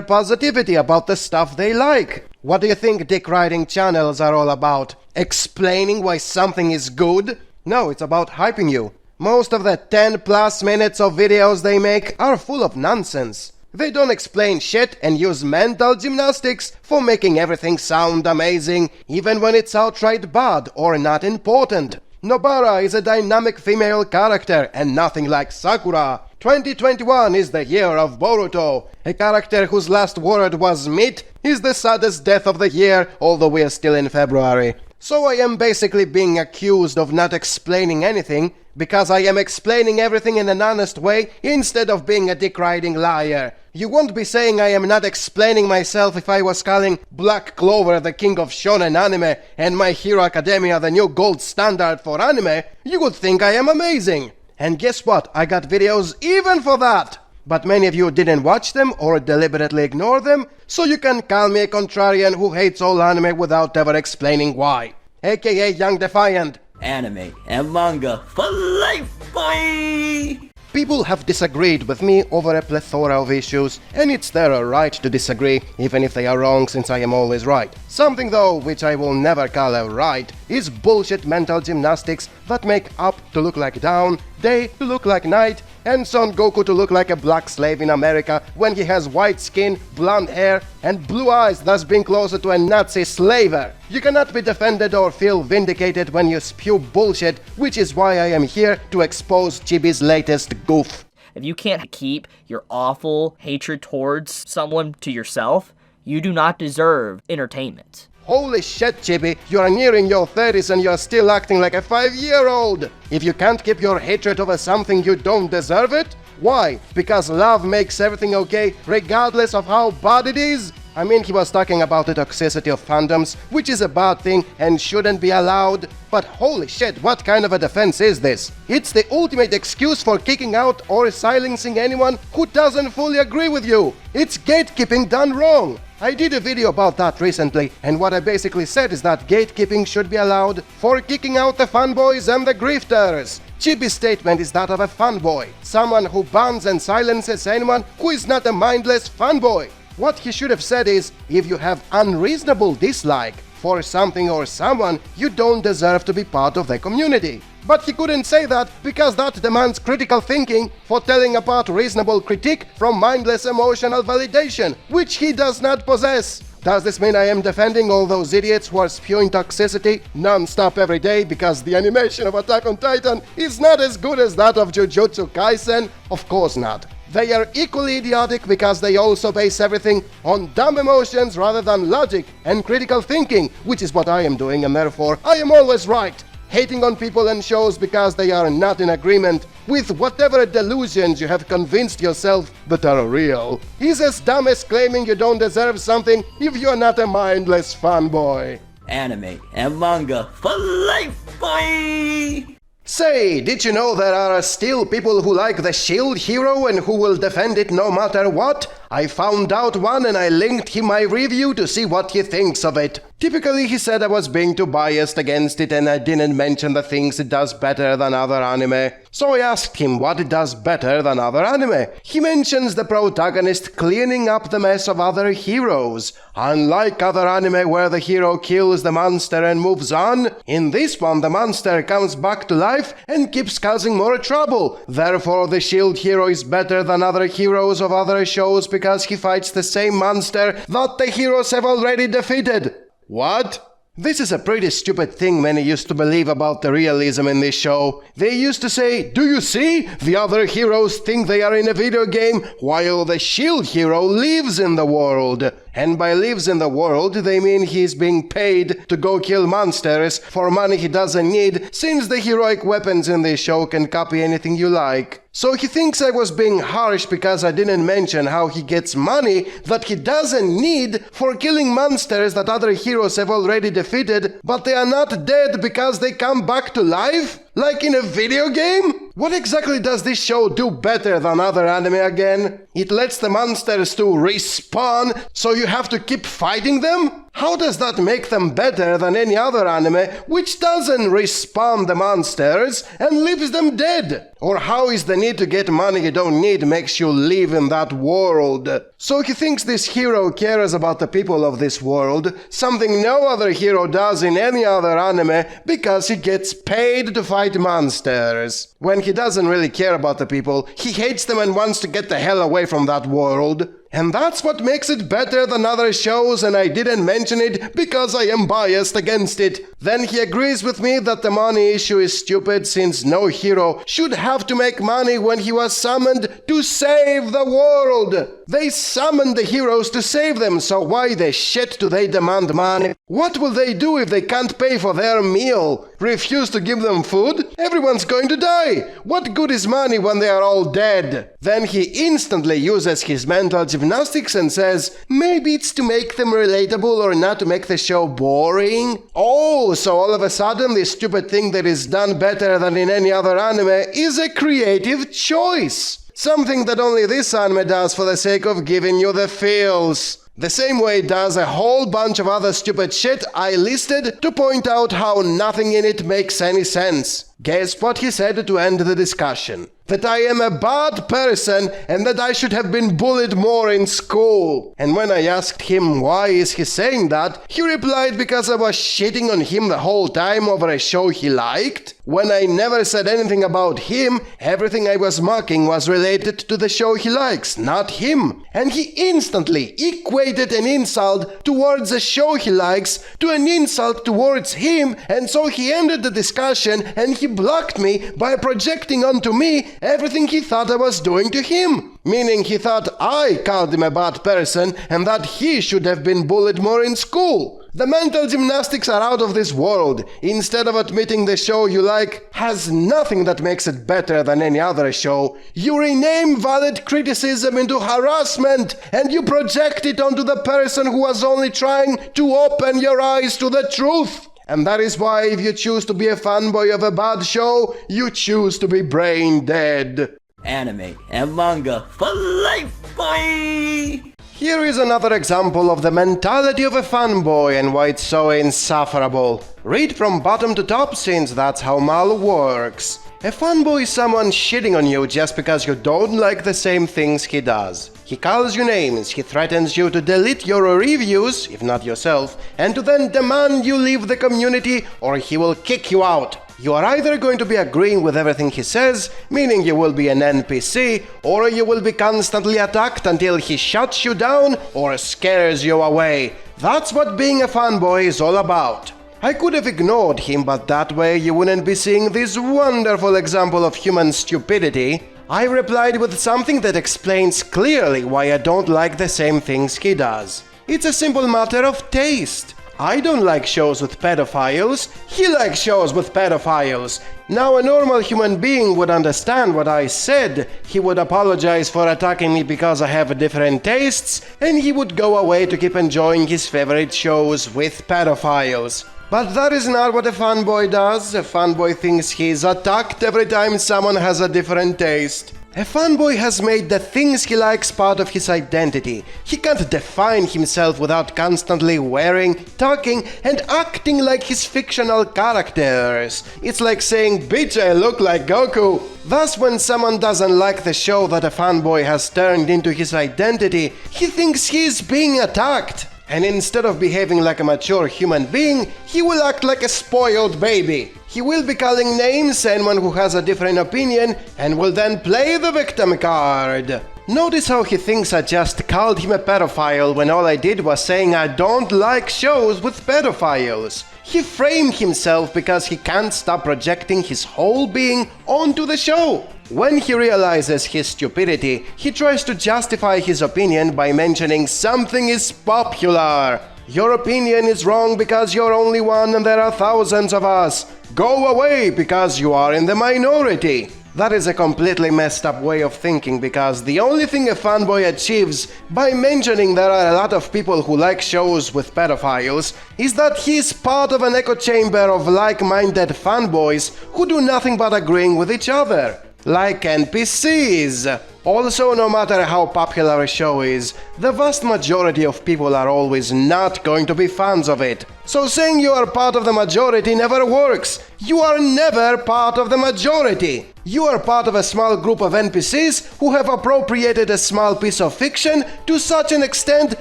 Speaker 7: positivity about the stuff they like. What do you think dick riding channels are all about? Explaining why something is good? No, it's about hyping you. Most of the 10+ minutes of videos they make are full of nonsense. They don't explain shit and use mental gymnastics for making everything sound amazing, even when it's outright bad or not important. Nobara is a dynamic female character and nothing like Sakura. 2021 is the year of Boruto. A character whose last word was meat is the saddest death of the year, although we are still in February. So I am basically being accused of not explaining anything, because I am explaining everything in an honest way instead of being a dick-riding liar. You won't be saying I am not explaining myself if I was calling Black Clover the king of shonen anime and My Hero Academia the new gold standard for anime. You would think I am amazing. And guess what? I got videos even for that. But many of you didn't watch them or deliberately ignore them, so you can call me a contrarian who hates all anime without ever explaining why. AKA Young Defiant.
Speaker 9: Anime and manga for life, boy!
Speaker 7: People have disagreed with me over a plethora of issues, and it's their right to disagree, even if they are wrong, since I am always right. Something though, which I will never call a right, is bullshit mental gymnastics that make up to look like down, day to look like night, and Son Goku to look like a black slave in America when he has white skin, blonde hair, and blue eyes, thus being closer to a Nazi slaver. You cannot be defended or feel vindicated when you spew bullshit, which is why I am here to expose Chibi's latest goof.
Speaker 2: If you can't keep your awful hatred towards someone to yourself, you do not deserve entertainment.
Speaker 7: Holy shit, Chibi, you are nearing your 30s and you are still acting like a 5-year-old. If you can't keep your hatred over something, you don't deserve it? Why? Because love makes everything okay, regardless of how bad it is? I mean, he was talking about the toxicity of fandoms, which is a bad thing and shouldn't be allowed. But holy shit, what kind of a defense is this? It's the ultimate excuse for kicking out or silencing anyone who doesn't fully agree with you. It's gatekeeping done wrong. I did a video about that recently, and what I basically said is that gatekeeping should be allowed for kicking out the fanboys and the grifters. Chibi's statement is that of a fanboy, someone who bans and silences anyone who is not a mindless fanboy. What he should have said is, if you have unreasonable dislike for something or someone, you don't deserve to be part of the community. But he couldn't say that because that demands critical thinking for telling apart reasonable critique from mindless emotional validation, which he does not possess. Does this mean I am defending all those idiots who are spewing toxicity non-stop every day because the animation of Attack on Titan is not as good as that of Jujutsu Kaisen? Of course not. They are equally idiotic because they also base everything on dumb emotions rather than logic and critical thinking, which is what I am doing, and therefore I am always right. Hating on people and shows because they are not in agreement with whatever delusions you have convinced yourself that are real is as dumb as claiming you don't deserve something if you're not a mindless fanboy.
Speaker 9: Anime and manga for life, boy!
Speaker 7: Say, did you know there are still people who like the shield hero and who will defend it no matter what? I found out one and I linked him my review to see what he thinks of it. Typically he said I was being too biased against it and I didn't mention the things it does better than other anime. So I asked him what it does better than other anime. He mentions the protagonist cleaning up the mess of other heroes. Unlike other anime where the hero kills the monster and moves on, in this one the monster comes back to life and keeps causing more trouble. Therefore the shield hero is better than other heroes of other shows because he fights the same monster that the heroes have already defeated. What? This is a pretty stupid thing many used to believe about the realism in this show. They used to say, do you see? The other heroes think they are in a video game, while the shield hero lives in the world. And by lives in the world, they mean he's being paid to go kill monsters for money he doesn't need, since the heroic weapons in this show can copy anything you like. So he thinks I was being harsh because I didn't mention how he gets money that he doesn't need for killing monsters that other heroes have already defeated, but they are not dead because they come back to life? Like in a video game? What exactly does this show do better than other anime again? It lets the monsters to respawn, so you have to keep fighting them? How does that make them better than any other anime which doesn't respawn the monsters and leaves them dead? Or how is the need to get money you don't need makes you live in that world? So he thinks this hero cares about the people of this world, something no other hero does in any other anime because he gets paid to fight monsters. When he doesn't really care about the people, he hates them and wants to get the hell away from that world. And that's what makes it better than other shows, and I didn't mention it because I am biased against it. Then he agrees with me that the money issue is stupid since no hero should have to make money when he was summoned to save the world. They summoned the heroes to save them, so why the shit do they demand money? What will they do if they can't pay for their meal? Refuse to give them food? Everyone's going to die. What good is money when they are all dead? Then he instantly uses his mental gymnastics and says, maybe it's to make them relatable or not to make the show boring. Oh, so all of a sudden this stupid thing that is done better than in any other anime is a creative choice. Something that only this anime does for the sake of giving you the feels. The same way it does a whole bunch of other stupid shit I listed to point out how nothing in it makes any sense. Guess what he said to end the discussion? That I am a bad person and that I should have been bullied more in school. And when I asked him why is he saying that, he replied because I was shitting on him the whole time over a show he liked. When I never said anything about him, everything I was mocking was related to the show he likes, not him. And he instantly equated an insult towards a show he likes to an insult towards him, and so he ended the discussion and he blocked me by projecting onto me everything he thought I was doing to him. Meaning he thought I called him a bad person and that he should have been bullied more in school. The mental gymnastics are out of this world. Instead of admitting the show you like has nothing that makes it better than any other show, you rename valid criticism into harassment and you project it onto the person who was only trying to open your eyes to the truth. And that is why if you choose to be a fanboy of a bad show, you choose to be brain dead.
Speaker 9: Anime and manga for life, boy!
Speaker 7: Here is another example of the mentality of a fanboy and why it's so insufferable. Read from bottom to top since that's how Mal works. A fanboy is someone shitting on you just because you don't like the same things he does. He calls you names, he threatens you to delete your reviews, if not yourself, and to then demand you leave the community or he will kick you out. You are either going to be agreeing with everything he says, meaning you will be an NPC, or you will be constantly attacked until he shuts you down or scares you away. That's what being a fanboy is all about. I could have ignored him, but that way you wouldn't be seeing this wonderful example of human stupidity. I replied with something that explains clearly why I don't like the same things he does. It's a simple matter of taste. I don't like shows with pedophiles. He likes shows with pedophiles. Now a normal human being would understand what I said. He would apologize for attacking me because I have different tastes, and he would go away to keep enjoying his favorite shows with pedophiles. But that is not what a fanboy does. A fanboy thinks he's attacked every time someone has a different taste. A fanboy has made the things he likes part of his identity. He can't define himself without constantly wearing, talking, and acting like his fictional characters. It's like saying, "Bitch, I look like Goku." Thus, when someone doesn't like the show that a fanboy has turned into his identity, he thinks he is being attacked. And instead of behaving like a mature human being, he will act like a spoiled baby. He will be calling names anyone who has a different opinion and will then play the victim card. Notice how he thinks I just called him a pedophile when all I did was saying I don't like shows with pedophiles. He framed himself because he can't stop projecting his whole being onto the show. When he realizes his stupidity, he tries to justify his opinion by mentioning something is popular. Your opinion is wrong because you're only one and there are thousands of us. Go away because you are in the minority. That is a completely messed up way of thinking because the only thing a fanboy achieves by mentioning there are a lot of people who like shows with pedophiles is that he's part of an echo chamber of like-minded fanboys who do nothing but agreeing with each other. Like NPCs. Also, no matter how popular a show is, the vast majority of people are always not going to be fans of it. So saying you are part of the majority never works. You are never part of the majority. You are part of a small group of NPCs who have appropriated a small piece of fiction to such an extent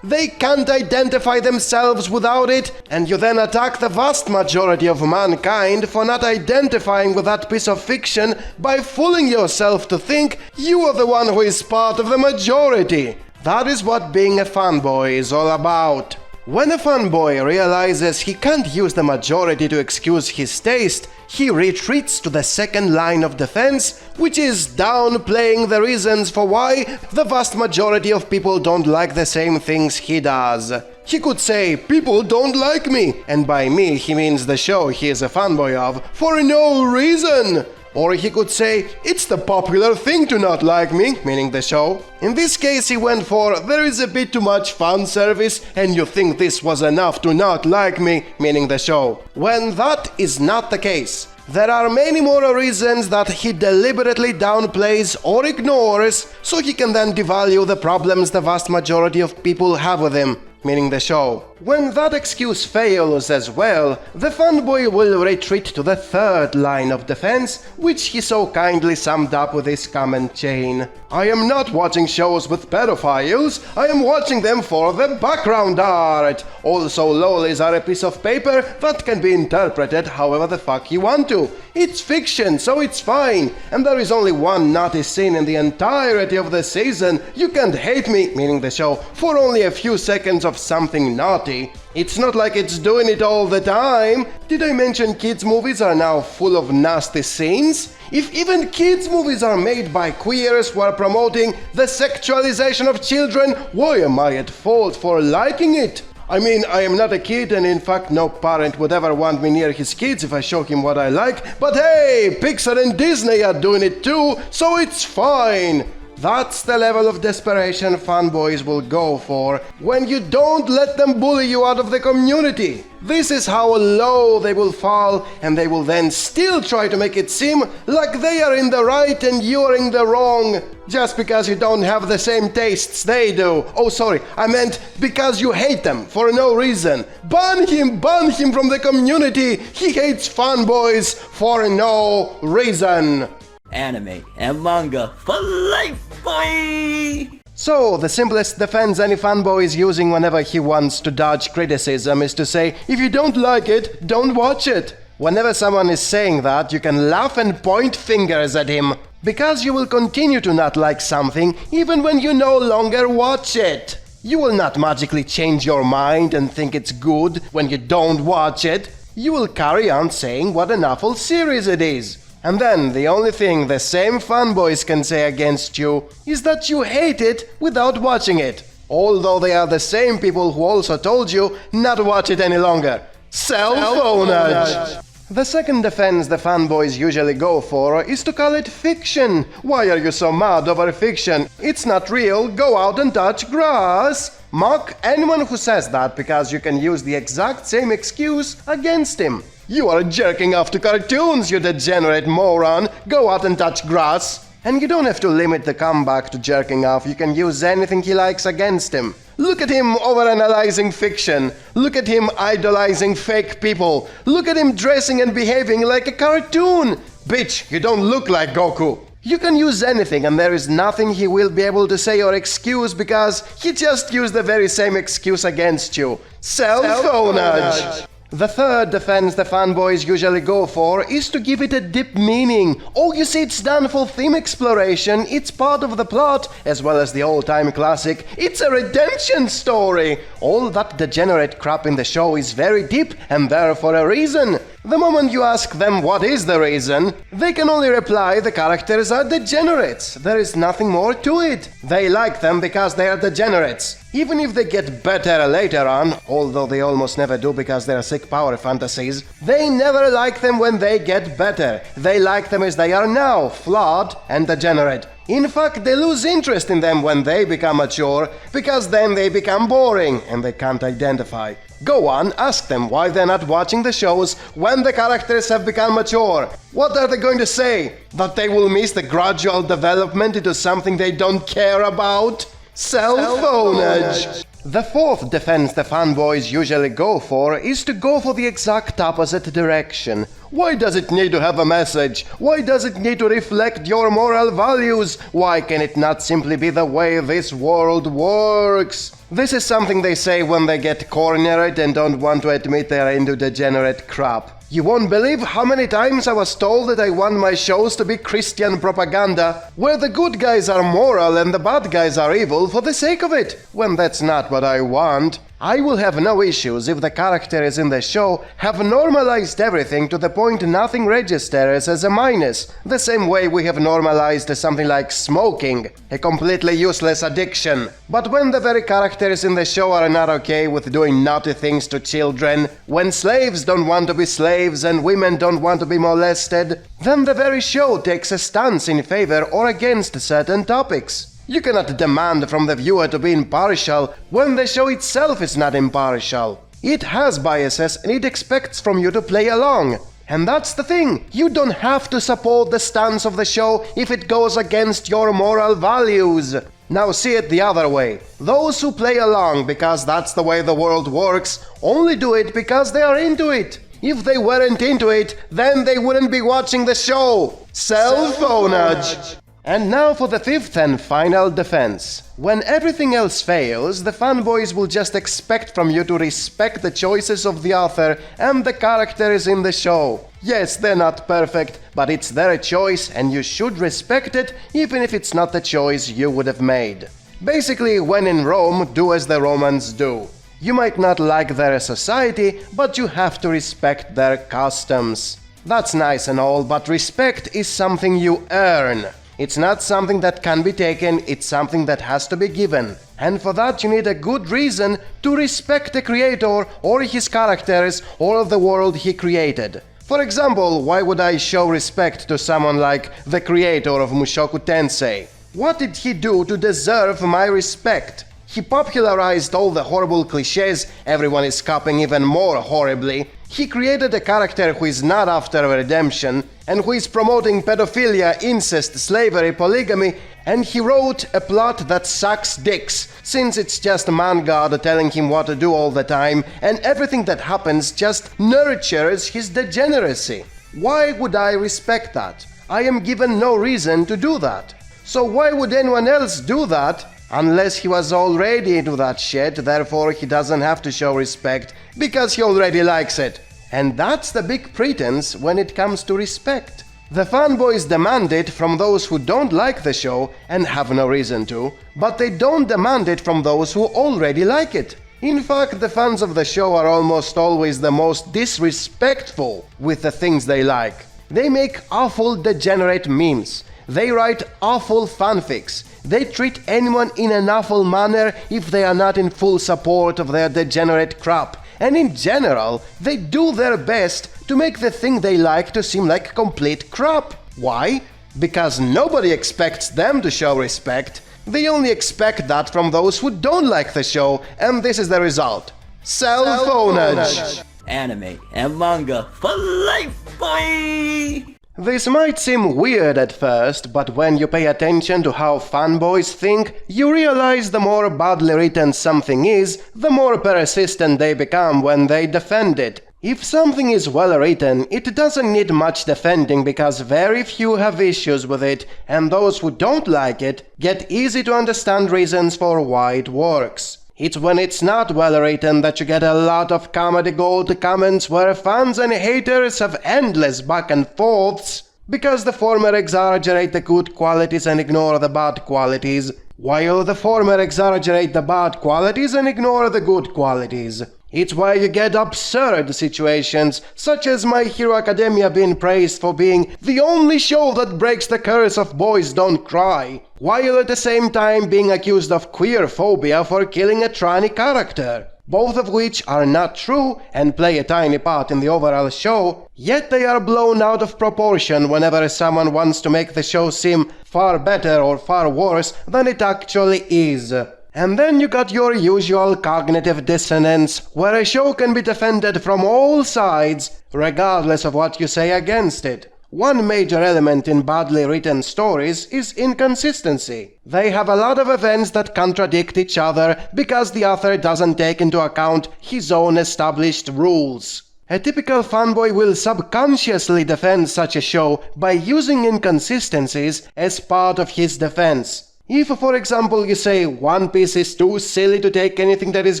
Speaker 7: they can't identify themselves without it, and you then attack the vast majority of mankind for not identifying with that piece of fiction by fooling yourself to think you are the one who is part of the majority. That is what being a fanboy is all about. When a fanboy realizes he can't use the majority to excuse his taste, he retreats to the second line of defense, which is downplaying the reasons for why the vast majority of people don't like the same things he does. He could say, "People don't like me," and by me he means the show he is a fanboy of, for no reason. Or he could say, "It's the popular thing to not like me," meaning the show. In this case he went for, "There is a bit too much fan service and you think this was enough to not like me," meaning the show. When that is not the case. There are many more reasons that he deliberately downplays or ignores so he can then devalue the problems the vast majority of people have with him, meaning the show. When that excuse fails as well, the fanboy will retreat to the third line of defense, which he so kindly summed up with his comment chain. I am not watching shows with pedophiles, I am watching them for the background art. Also, lolis are a piece of paper that can be interpreted however the fuck you want to. It's fiction, so it's fine, and there is only one naughty scene in the entirety of the season. You can't hate me, meaning the show, for only a few seconds of something naughty. It's not like it's doing it all the time. Did I mention kids' movies are now full of nasty scenes? If even kids' movies are made by queers who are promoting the sexualization of children, why am I at fault for liking it? I mean, I am not a kid, and in fact no parent would ever want me near his kids if I show him what I like, but hey, Pixar and Disney are doing it too, so it's fine. That's the level of desperation fanboys will go for when you don't let them bully you out of the community. This is how low they will fall, and they will then still try to make it seem like they are in the right and you are in the wrong, just because you don't have the same tastes they do. Oh, sorry, I meant because you hate them for no reason. Ban him from the community. He hates fanboys for no reason.
Speaker 9: Anime and manga for life, boy!
Speaker 7: So, the simplest defense any fanboy is using whenever he wants to dodge criticism is to say, if you don't like it, don't watch it. Whenever someone is saying that, you can laugh and point fingers at him, because you will continue to not like something even when you no longer watch it. You will not magically change your mind and think it's good when you don't watch it. You will carry on saying what an awful series it is. And then the only thing the same fanboys can say against you is that you hate it without watching it. Although they are the same people who also told you not to watch it any longer. Self-ownage! The second defense the fanboys usually go for is to call it fiction. Why are you so mad over fiction? It's not real, go out and touch grass! Mock anyone who says that because you can use the exact same excuse against him. You are jerking off to cartoons, you degenerate moron! Go out and touch grass! And you don't have to limit the comeback to jerking off, you can use anything he likes against him. Look at him overanalyzing fiction. Look at him idolizing fake people. Look at him dressing and behaving like a cartoon. Bitch, you don't look like Goku. You can use anything and there is nothing he will be able to say or excuse because he just used the very same excuse against you. Self-ownage! The third defense the fanboys usually go for is to give it a deep meaning. Oh, you see, it's done for theme exploration, it's part of the plot, as well as the old-time classic, it's a redemption story. All that degenerate crap in the show is very deep and there for a reason. The moment you ask them what is the reason, they can only reply the characters are degenerates. There is nothing more to it. They like them because they are degenerates. Even if they get better later on, although they almost never do because they are sick power fantasies, they never like them when they get better. They like them as they are now, flawed and degenerate. In fact, they lose interest in them when they become mature, because then they become boring and they can't identify. Go on, ask them why they're not watching the shows when the characters have become mature. What are they going to say? That they will miss the gradual development into something they don't care about? Self-ownage! The fourth defense the fanboys usually go for is to go for the exact opposite direction. Why does it need to have a message? Why does it need to reflect your moral values? Why can it not simply be the way this world works? This is something they say when they get cornered and don't want to admit they're into degenerate crap. You won't believe how many times I was told that I want my shows to be Christian propaganda, where the good guys are moral and the bad guys are evil for the sake of it, when that's not what I want. I will have no issues if the characters in the show have normalized everything to the point nothing registers as a minus, the same way we have normalized something like smoking, a completely useless addiction. But when the very characters in the show are not okay with doing naughty things to children, when slaves don't want to be slaves and women don't want to be molested, then the very show takes a stance in favor or against certain topics. You cannot demand from the viewer to be impartial when the show itself is not impartial. It has biases and it expects from you to play along. And that's the thing, you don't have to support the stance of the show if it goes against your moral values. Now see it the other way. Those who play along because that's the way the world works only do it because they are into it. If they weren't into it, then they wouldn't be watching the show. Self-ownage. And now for the fifth and final defense. When everything else fails, the fanboys will just expect from you to respect the choices of the author and the characters in the show. Yes, they're not perfect, but it's their choice and you should respect it even if it's not the choice you would have made. Basically, when in Rome, do as the Romans do. You might not like their society, but you have to respect their customs. That's nice and all, but respect is something you earn. It's not something that can be taken, it's something that has to be given. And for that you need a good reason to respect the creator or his characters or the world he created. For example, why would I show respect to someone like the creator of Mushoku Tensei? What did he do to deserve my respect? He popularized all the horrible cliches everyone is copying even more horribly. He created a character who is not after redemption, and who is promoting pedophilia, incest, slavery, polygamy, and he wrote a plot that sucks dicks, since it's just a man god telling him what to do all the time, and everything that happens just nurtures his degeneracy. Why would I respect that? I am given no reason to do that. So why would anyone else do that? Unless he was already into that shit, therefore he doesn't have to show respect, because he already likes it. And that's the big pretense when it comes to respect. The fanboys demand it from those who don't like the show and have no reason to, but they don't demand it from those who already like it. In fact, the fans of the show are almost always the most disrespectful with the things they like. They make awful degenerate memes. They write awful fanfics. They treat anyone in an awful manner if they are not in full support of their degenerate crap. And in general, they do their best to make the thing they like to seem like complete crap. Why? Because nobody expects them to show respect. They only expect that from those who don't like the show, and this is the result. Self-ownage.
Speaker 9: Anime and manga for life, boy!
Speaker 7: This might seem weird at first, but when you pay attention to how fanboys think, you realize the more badly written something is, the more persistent they become when they defend it. If something is well written, it doesn't need much defending because very few have issues with it, and those who don't like it get easy to understand reasons for why it works. It's when it's not well written that you get a lot of comedy gold comments where fans and haters have endless back and forths, because the former exaggerate the good qualities and ignore the bad qualities, while the former exaggerate the bad qualities and ignore the good qualities. It's why you get absurd situations, such as My Hero Academia being praised for being the only show that breaks the curse of boys don't cry, while at the same time being accused of queer phobia for killing a tranny character. Both of which are not true and play a tiny part in the overall show, yet they are blown out of proportion whenever someone wants to make the show seem far better or far worse than it actually is. And then you got your usual cognitive dissonance, where a show can be defended from all sides, regardless of what you say against it. One major element in badly written stories is inconsistency. They have a lot of events that contradict each other because the author doesn't take into account his own established rules. A typical fanboy will subconsciously defend such a show by using inconsistencies as part of his defense. If, for example, you say One Piece is too silly to take anything that is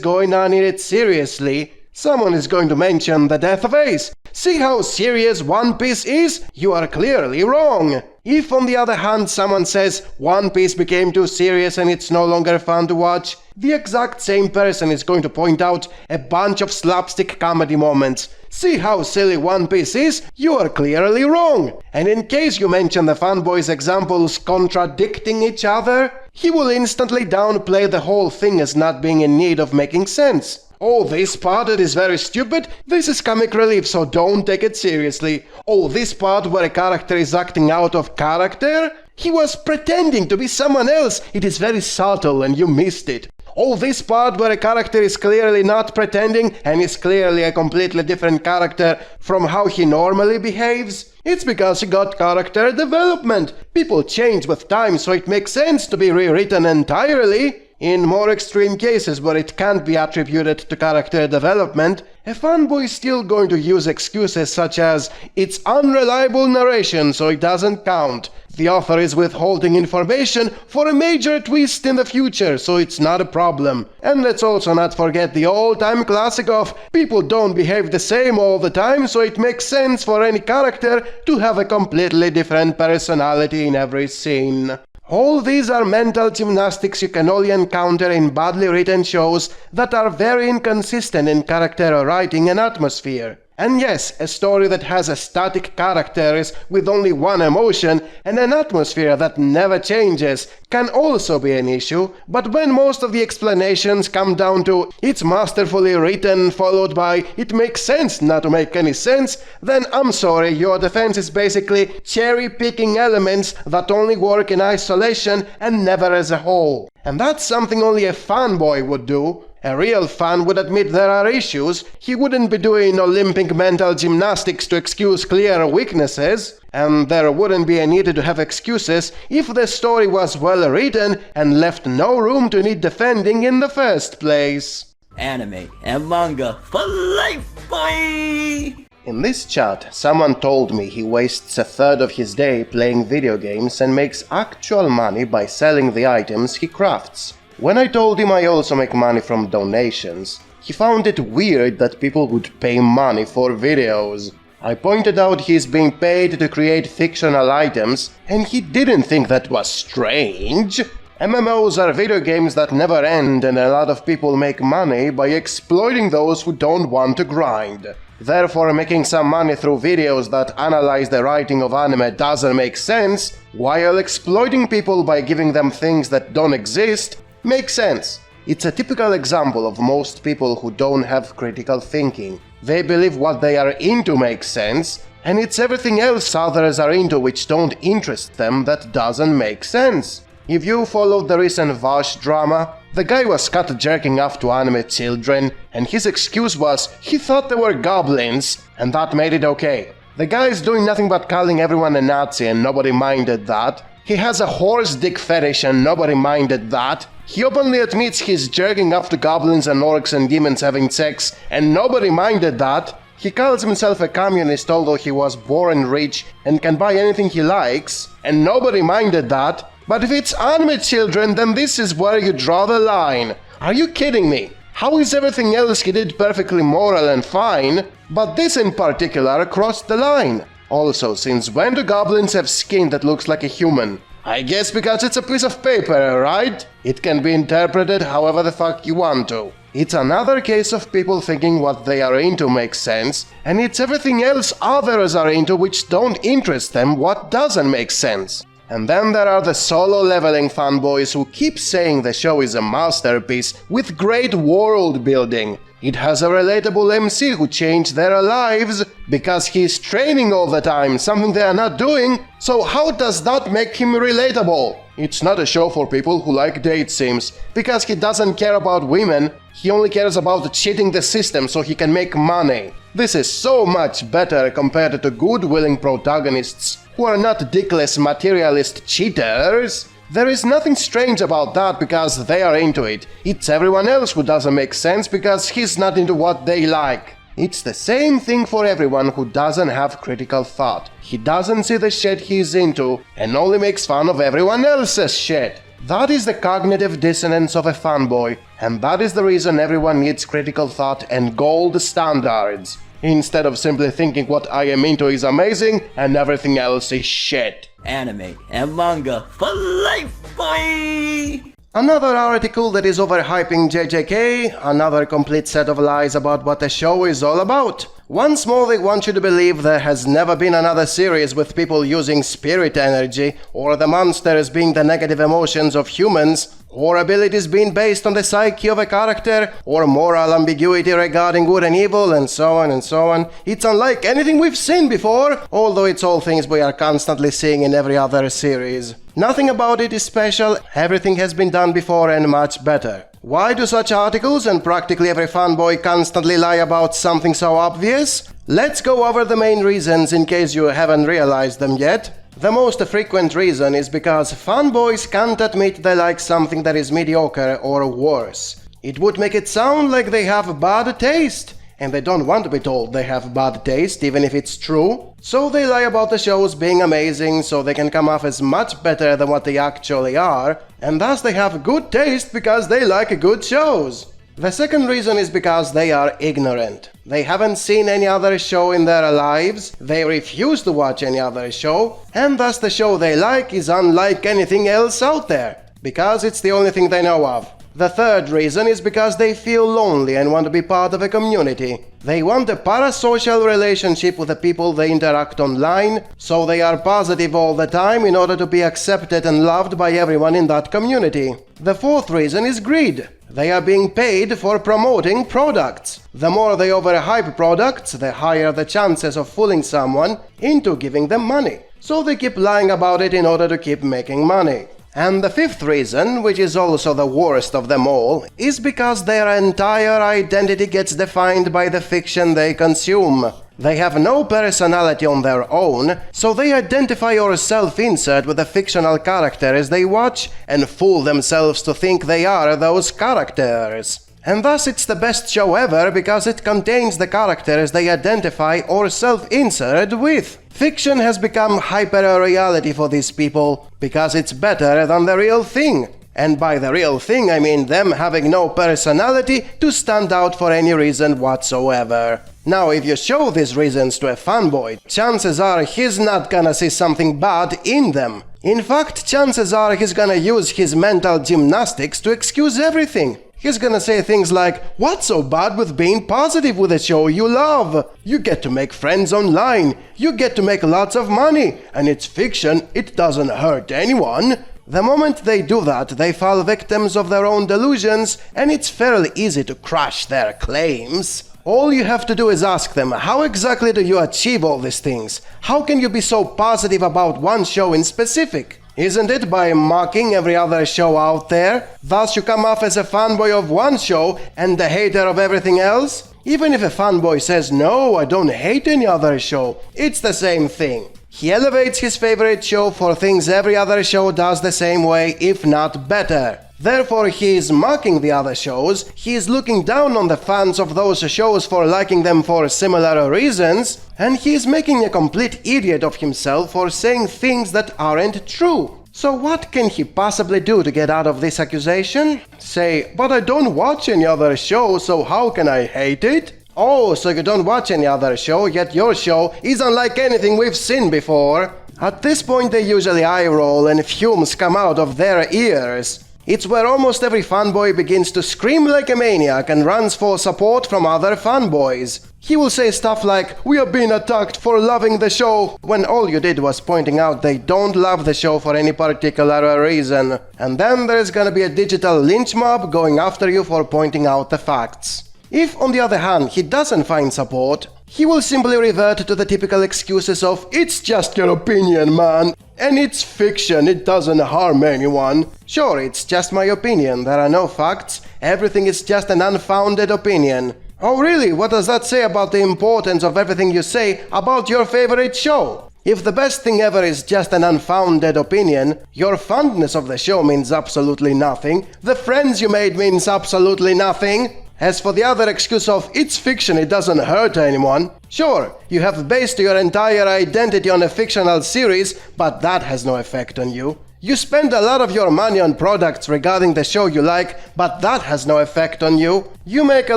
Speaker 7: going on in it seriously, someone is going to mention the death of Ace. See how serious One Piece is? You are clearly wrong. If, on the other hand, someone says One Piece became too serious and it's no longer fun to watch, the exact same person is going to point out a bunch of slapstick comedy moments. See how silly One Piece is? You are clearly wrong. And in case you mention the fanboy's examples contradicting each other, he will instantly downplay the whole thing as not being in need of making sense. Oh, this part is very stupid, this is comic relief, so don't take it seriously. Oh, this part where a character is acting out of character? He was pretending to be someone else, it is very subtle and you missed it. Oh, this part where a character is clearly not pretending and is clearly a completely different character from how he normally behaves? It's because he got character development. People change with time, so it makes sense to be rewritten entirely. In more extreme cases where it can't be attributed to character development, a fanboy is still going to use excuses such as, it's unreliable narration so it doesn't count, the author is withholding information for a major twist in the future so it's not a problem. And let's also not forget the all-time classic of, people don't behave the same all the time so it makes sense for any character to have a completely different personality in every scene. All these are mental gymnastics you can only encounter in badly written shows that are very inconsistent in character writing and atmosphere. And yes, a story that has a static characters with only one emotion and an atmosphere that never changes can also be an issue, but when most of the explanations come down to it's masterfully written followed by it makes sense not to make any sense, then I'm sorry, your defense is basically cherry-picking elements that only work in isolation and never as a whole. And that's something only a fanboy would do. A real fan would admit there are issues. He wouldn't be doing Olympic mental gymnastics to excuse clear weaknesses. And there wouldn't be a need to have excuses if the story was well written and left no room to need defending in the first place.
Speaker 9: Anime and manga for life, boy!
Speaker 7: In this chat, someone told me he wastes a third of his day playing video games and makes actual money by selling the items he crafts. When I told him I also make money from donations, he found it weird that people would pay money for videos. I pointed out he's being paid to create fictional items, and he didn't think that was strange. MMOs are video games that never end, and a lot of people make money by exploiting those who don't want to grind. Therefore, making some money through videos that analyze the writing of anime doesn't make sense, while exploiting people by giving them things that don't exist makes sense. It's a typical example of most people who don't have critical thinking. They believe what they are into makes sense, and it's everything else others are into which don't interest them that doesn't make sense. If you followed the recent Vash drama, the guy was caught jerking off to anime children, and his excuse was he thought they were goblins, and that made it okay. The guy's doing nothing but calling everyone a Nazi and nobody minded that. He has a horse dick fetish and nobody minded that. He openly admits he's jerking off to goblins and orcs and demons having sex, and nobody minded that. He calls himself a communist although he was born rich and can buy anything he likes, and nobody minded that. But if it's anime children, then this is where you draw the line. Are you kidding me? How is everything else he did perfectly moral and fine, but this in particular crossed the line? Also, since when do goblins have skin that looks like a human? I guess because it's a piece of paper, right? It can be interpreted however the fuck you want to. It's another case of people thinking what they are into makes sense, and it's everything else others are into which don't interest them what doesn't make sense. And then there are the solo leveling fanboys who keep saying the show is a masterpiece with great world building. It has a relatable MC who changed their lives because he's training all the time, something they are not doing, so how does that make him relatable? It's not a show for people who like date sims, because he doesn't care about women, he only cares about cheating the system so he can make money. This is so much better compared to good-willing protagonists who are not dickless materialist cheaters. There is nothing strange about that because they are into it. It's everyone else who doesn't make sense because he's not into what they like. It's the same thing for everyone who doesn't have critical thought. He doesn't see the shit he's into and only makes fun of everyone else's shit. That is the cognitive dissonance of a fanboy, and that is the reason everyone needs critical thought and gold standards, instead of simply thinking what I am into is amazing and everything else is shit.
Speaker 9: Anime and manga for life, boy!
Speaker 7: Another article that is overhyping JJK, another complete set of lies about what the show is all about. Once more they want you to believe there has never been another series with people using spirit energy, or the monsters being the negative emotions of humans, or abilities being based on the psyche of a character, or moral ambiguity regarding good and evil, and so on and so on. It's unlike anything we've seen before, although it's all things we are constantly seeing in every other series. Nothing about it is special, everything has been done before and much better. Why do such articles and practically every fanboy constantly lie about something so obvious? Let's go over the main reasons in case you haven't realized them yet. The most frequent reason is because fanboys can't admit they like something that is mediocre or worse. It would make it sound like they have bad taste, and they don't want to be told they have bad taste even if it's true. So they lie about the shows being amazing so they can come off as much better than what they actually are, and thus they have good taste because they like good shows. The second reason is because they are ignorant. They haven't seen any other show in their lives, they refuse to watch any other show, and thus the show they like is unlike anything else out there, because it's the only thing they know of. The third reason is because they feel lonely and want to be part of a community. They want a parasocial relationship with the people they interact online, so they are positive all the time in order to be accepted and loved by everyone in that community. The fourth reason is greed. They are being paid for promoting products. The more they overhype products, the higher the chances of fooling someone into giving them money. So they keep lying about it in order to keep making money. And the fifth reason, which is also the worst of them all, is because their entire identity gets defined by the fiction they consume. They have no personality on their own, so they identify or self-insert with a fictional character as they watch and fool themselves to think they are those characters. And thus it's the best show ever because it contains the characters they identify or self-insert with. Fiction has become hyper-reality for these people because it's better than the real thing. And by the real thing I mean them having no personality to stand out for any reason whatsoever. Now if you show these reasons to a fanboy, chances are he's not gonna see something bad in them. In fact, chances are he's gonna use his mental gymnastics to excuse everything. He's gonna say things like, "What's so bad with being positive with a show you love? You get to make friends online, you get to make lots of money, and it's fiction, it doesn't hurt anyone." The moment they do that, they fall victims of their own delusions, and it's fairly easy to crush their claims. All you have to do is ask them, how exactly do you achieve all these things? How can you be so positive about one show in specific? Isn't it by mocking every other show out there? Thus you come off as a fanboy of one show and a hater of everything else? Even if a fanboy says, "No, I don't hate any other show," it's the same thing. He elevates his favorite show for things every other show does the same way, if not better. Therefore, he is mocking the other shows, he is looking down on the fans of those shows for liking them for similar reasons, and he is making a complete idiot of himself for saying things that aren't true. So what can he possibly do to get out of this accusation? Say, "But I don't watch any other show, so how can I hate it?" Oh, so you don't watch any other show, yet your show is unlike anything we've seen before. At this point they usually eye roll and fumes come out of their ears. It's where almost every fanboy begins to scream like a maniac and runs for support from other fanboys. He will say stuff like, "We are being attacked for loving the show," when all you did was pointing out they don't love the show for any particular reason. And then there's gonna be a digital lynch mob going after you for pointing out the facts. If, on the other hand, he doesn't find support, he will simply revert to the typical excuses of, "It's just your opinion, man. And it's fiction, it doesn't harm anyone." Sure, it's just my opinion, there are no facts, everything is just an unfounded opinion. Oh really? What does that say about the importance of everything you say about your favorite show? If the best thing ever is just an unfounded opinion, your fondness of the show means absolutely nothing, the friends you made means absolutely nothing. As for the other excuse of, "It's fiction, it doesn't hurt anyone," sure, you have based your entire identity on a fictional series, but that has no effect on you. You spend a lot of your money on products regarding the show you like, but that has no effect on you. You make a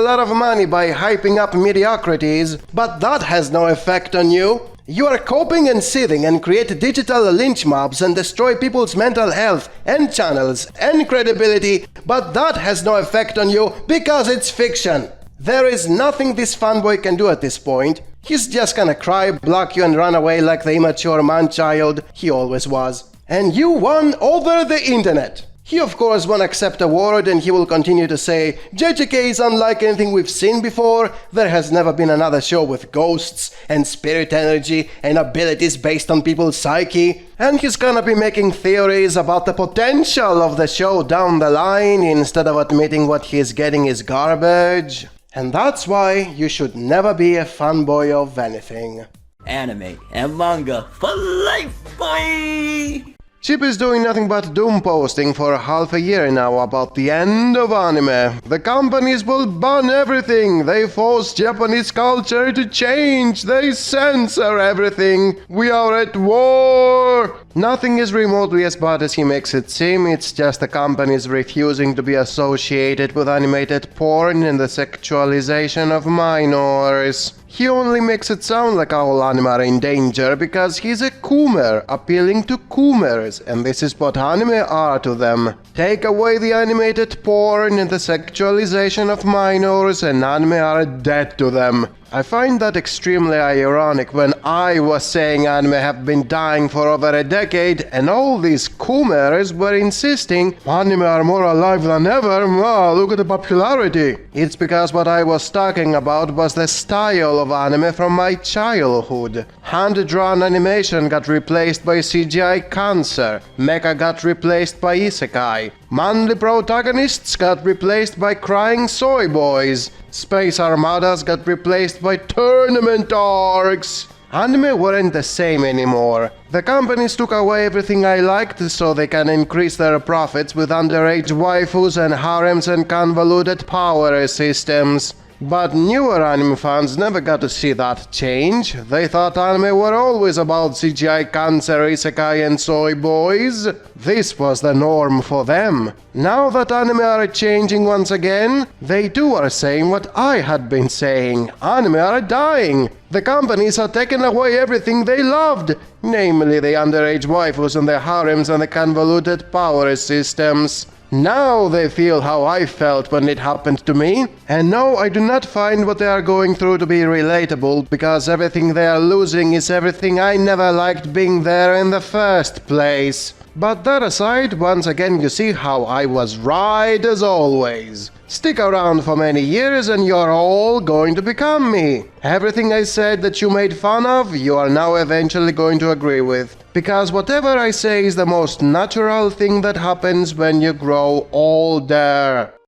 Speaker 7: lot of money by hyping up mediocrities, but that has no effect on you. You are coping and seething and create digital lynch mobs and destroy people's mental health and channels and credibility, but that has no effect on you because it's fiction. There is nothing this fanboy can do at this point. He's just gonna cry, block you and run away like the immature man-child he always was. And you won over the internet. He of course won't accept a word, and he will continue to say, JJK is unlike anything we've seen before. There has never been another show with ghosts and spirit energy and abilities based on people's psyche. And he's gonna be making theories about the potential of the show down the line instead of admitting what he's getting is garbage. And that's why you should never be a fanboy of anything.
Speaker 9: Anime and manga for life, boy!
Speaker 7: Chip is doing nothing but doom posting for half a year now about the end of anime. The companies will ban everything. They force Japanese culture to change. They censor everything. We are at war. Nothing is remotely as bad as he makes it seem. It's just the companies refusing to be associated with animated porn and the sexualization of minors. He only makes it sound like all anime are in danger because he's a coomer, appealing to coomers, and this is what anime are to them. Take away the animated porn and the sexualization of minors, and anime are dead to them. I find that extremely ironic when I was saying anime have been dying for over a decade and all these coomers were insisting anime are more alive than ever. Wow, look at the popularity. It's because what I was talking about was the style of anime from my childhood. Hand-drawn animation got replaced by CGI cancer. Mecha got replaced by isekai. Manly protagonists got replaced by crying soy boys. Space armadas got replaced by tournament arcs. Anime weren't the same anymore. The companies took away everything I liked so they can increase their profits with underage waifus and harems and convoluted power systems. But newer anime fans never got to see that change. They thought anime were always about CGI cancer, isekai and soy boys. This was the norm for them. Now that anime are changing once again, they too are saying what I had been saying. Anime are dying. The companies are taking away everything they loved, namely the underage waifus and the harems and the convoluted power systems. Now they feel how I felt when it happened to me. And no, I do not find what they are going through to be relatable, because everything they are losing is everything I never liked being there in the first place. But that aside, once again you see how I was right as always. Stick around for many years and you're all going to become me. Everything I said that you made fun of, you are now eventually going to agree with. Because whatever I say is the most natural thing that happens when you grow older.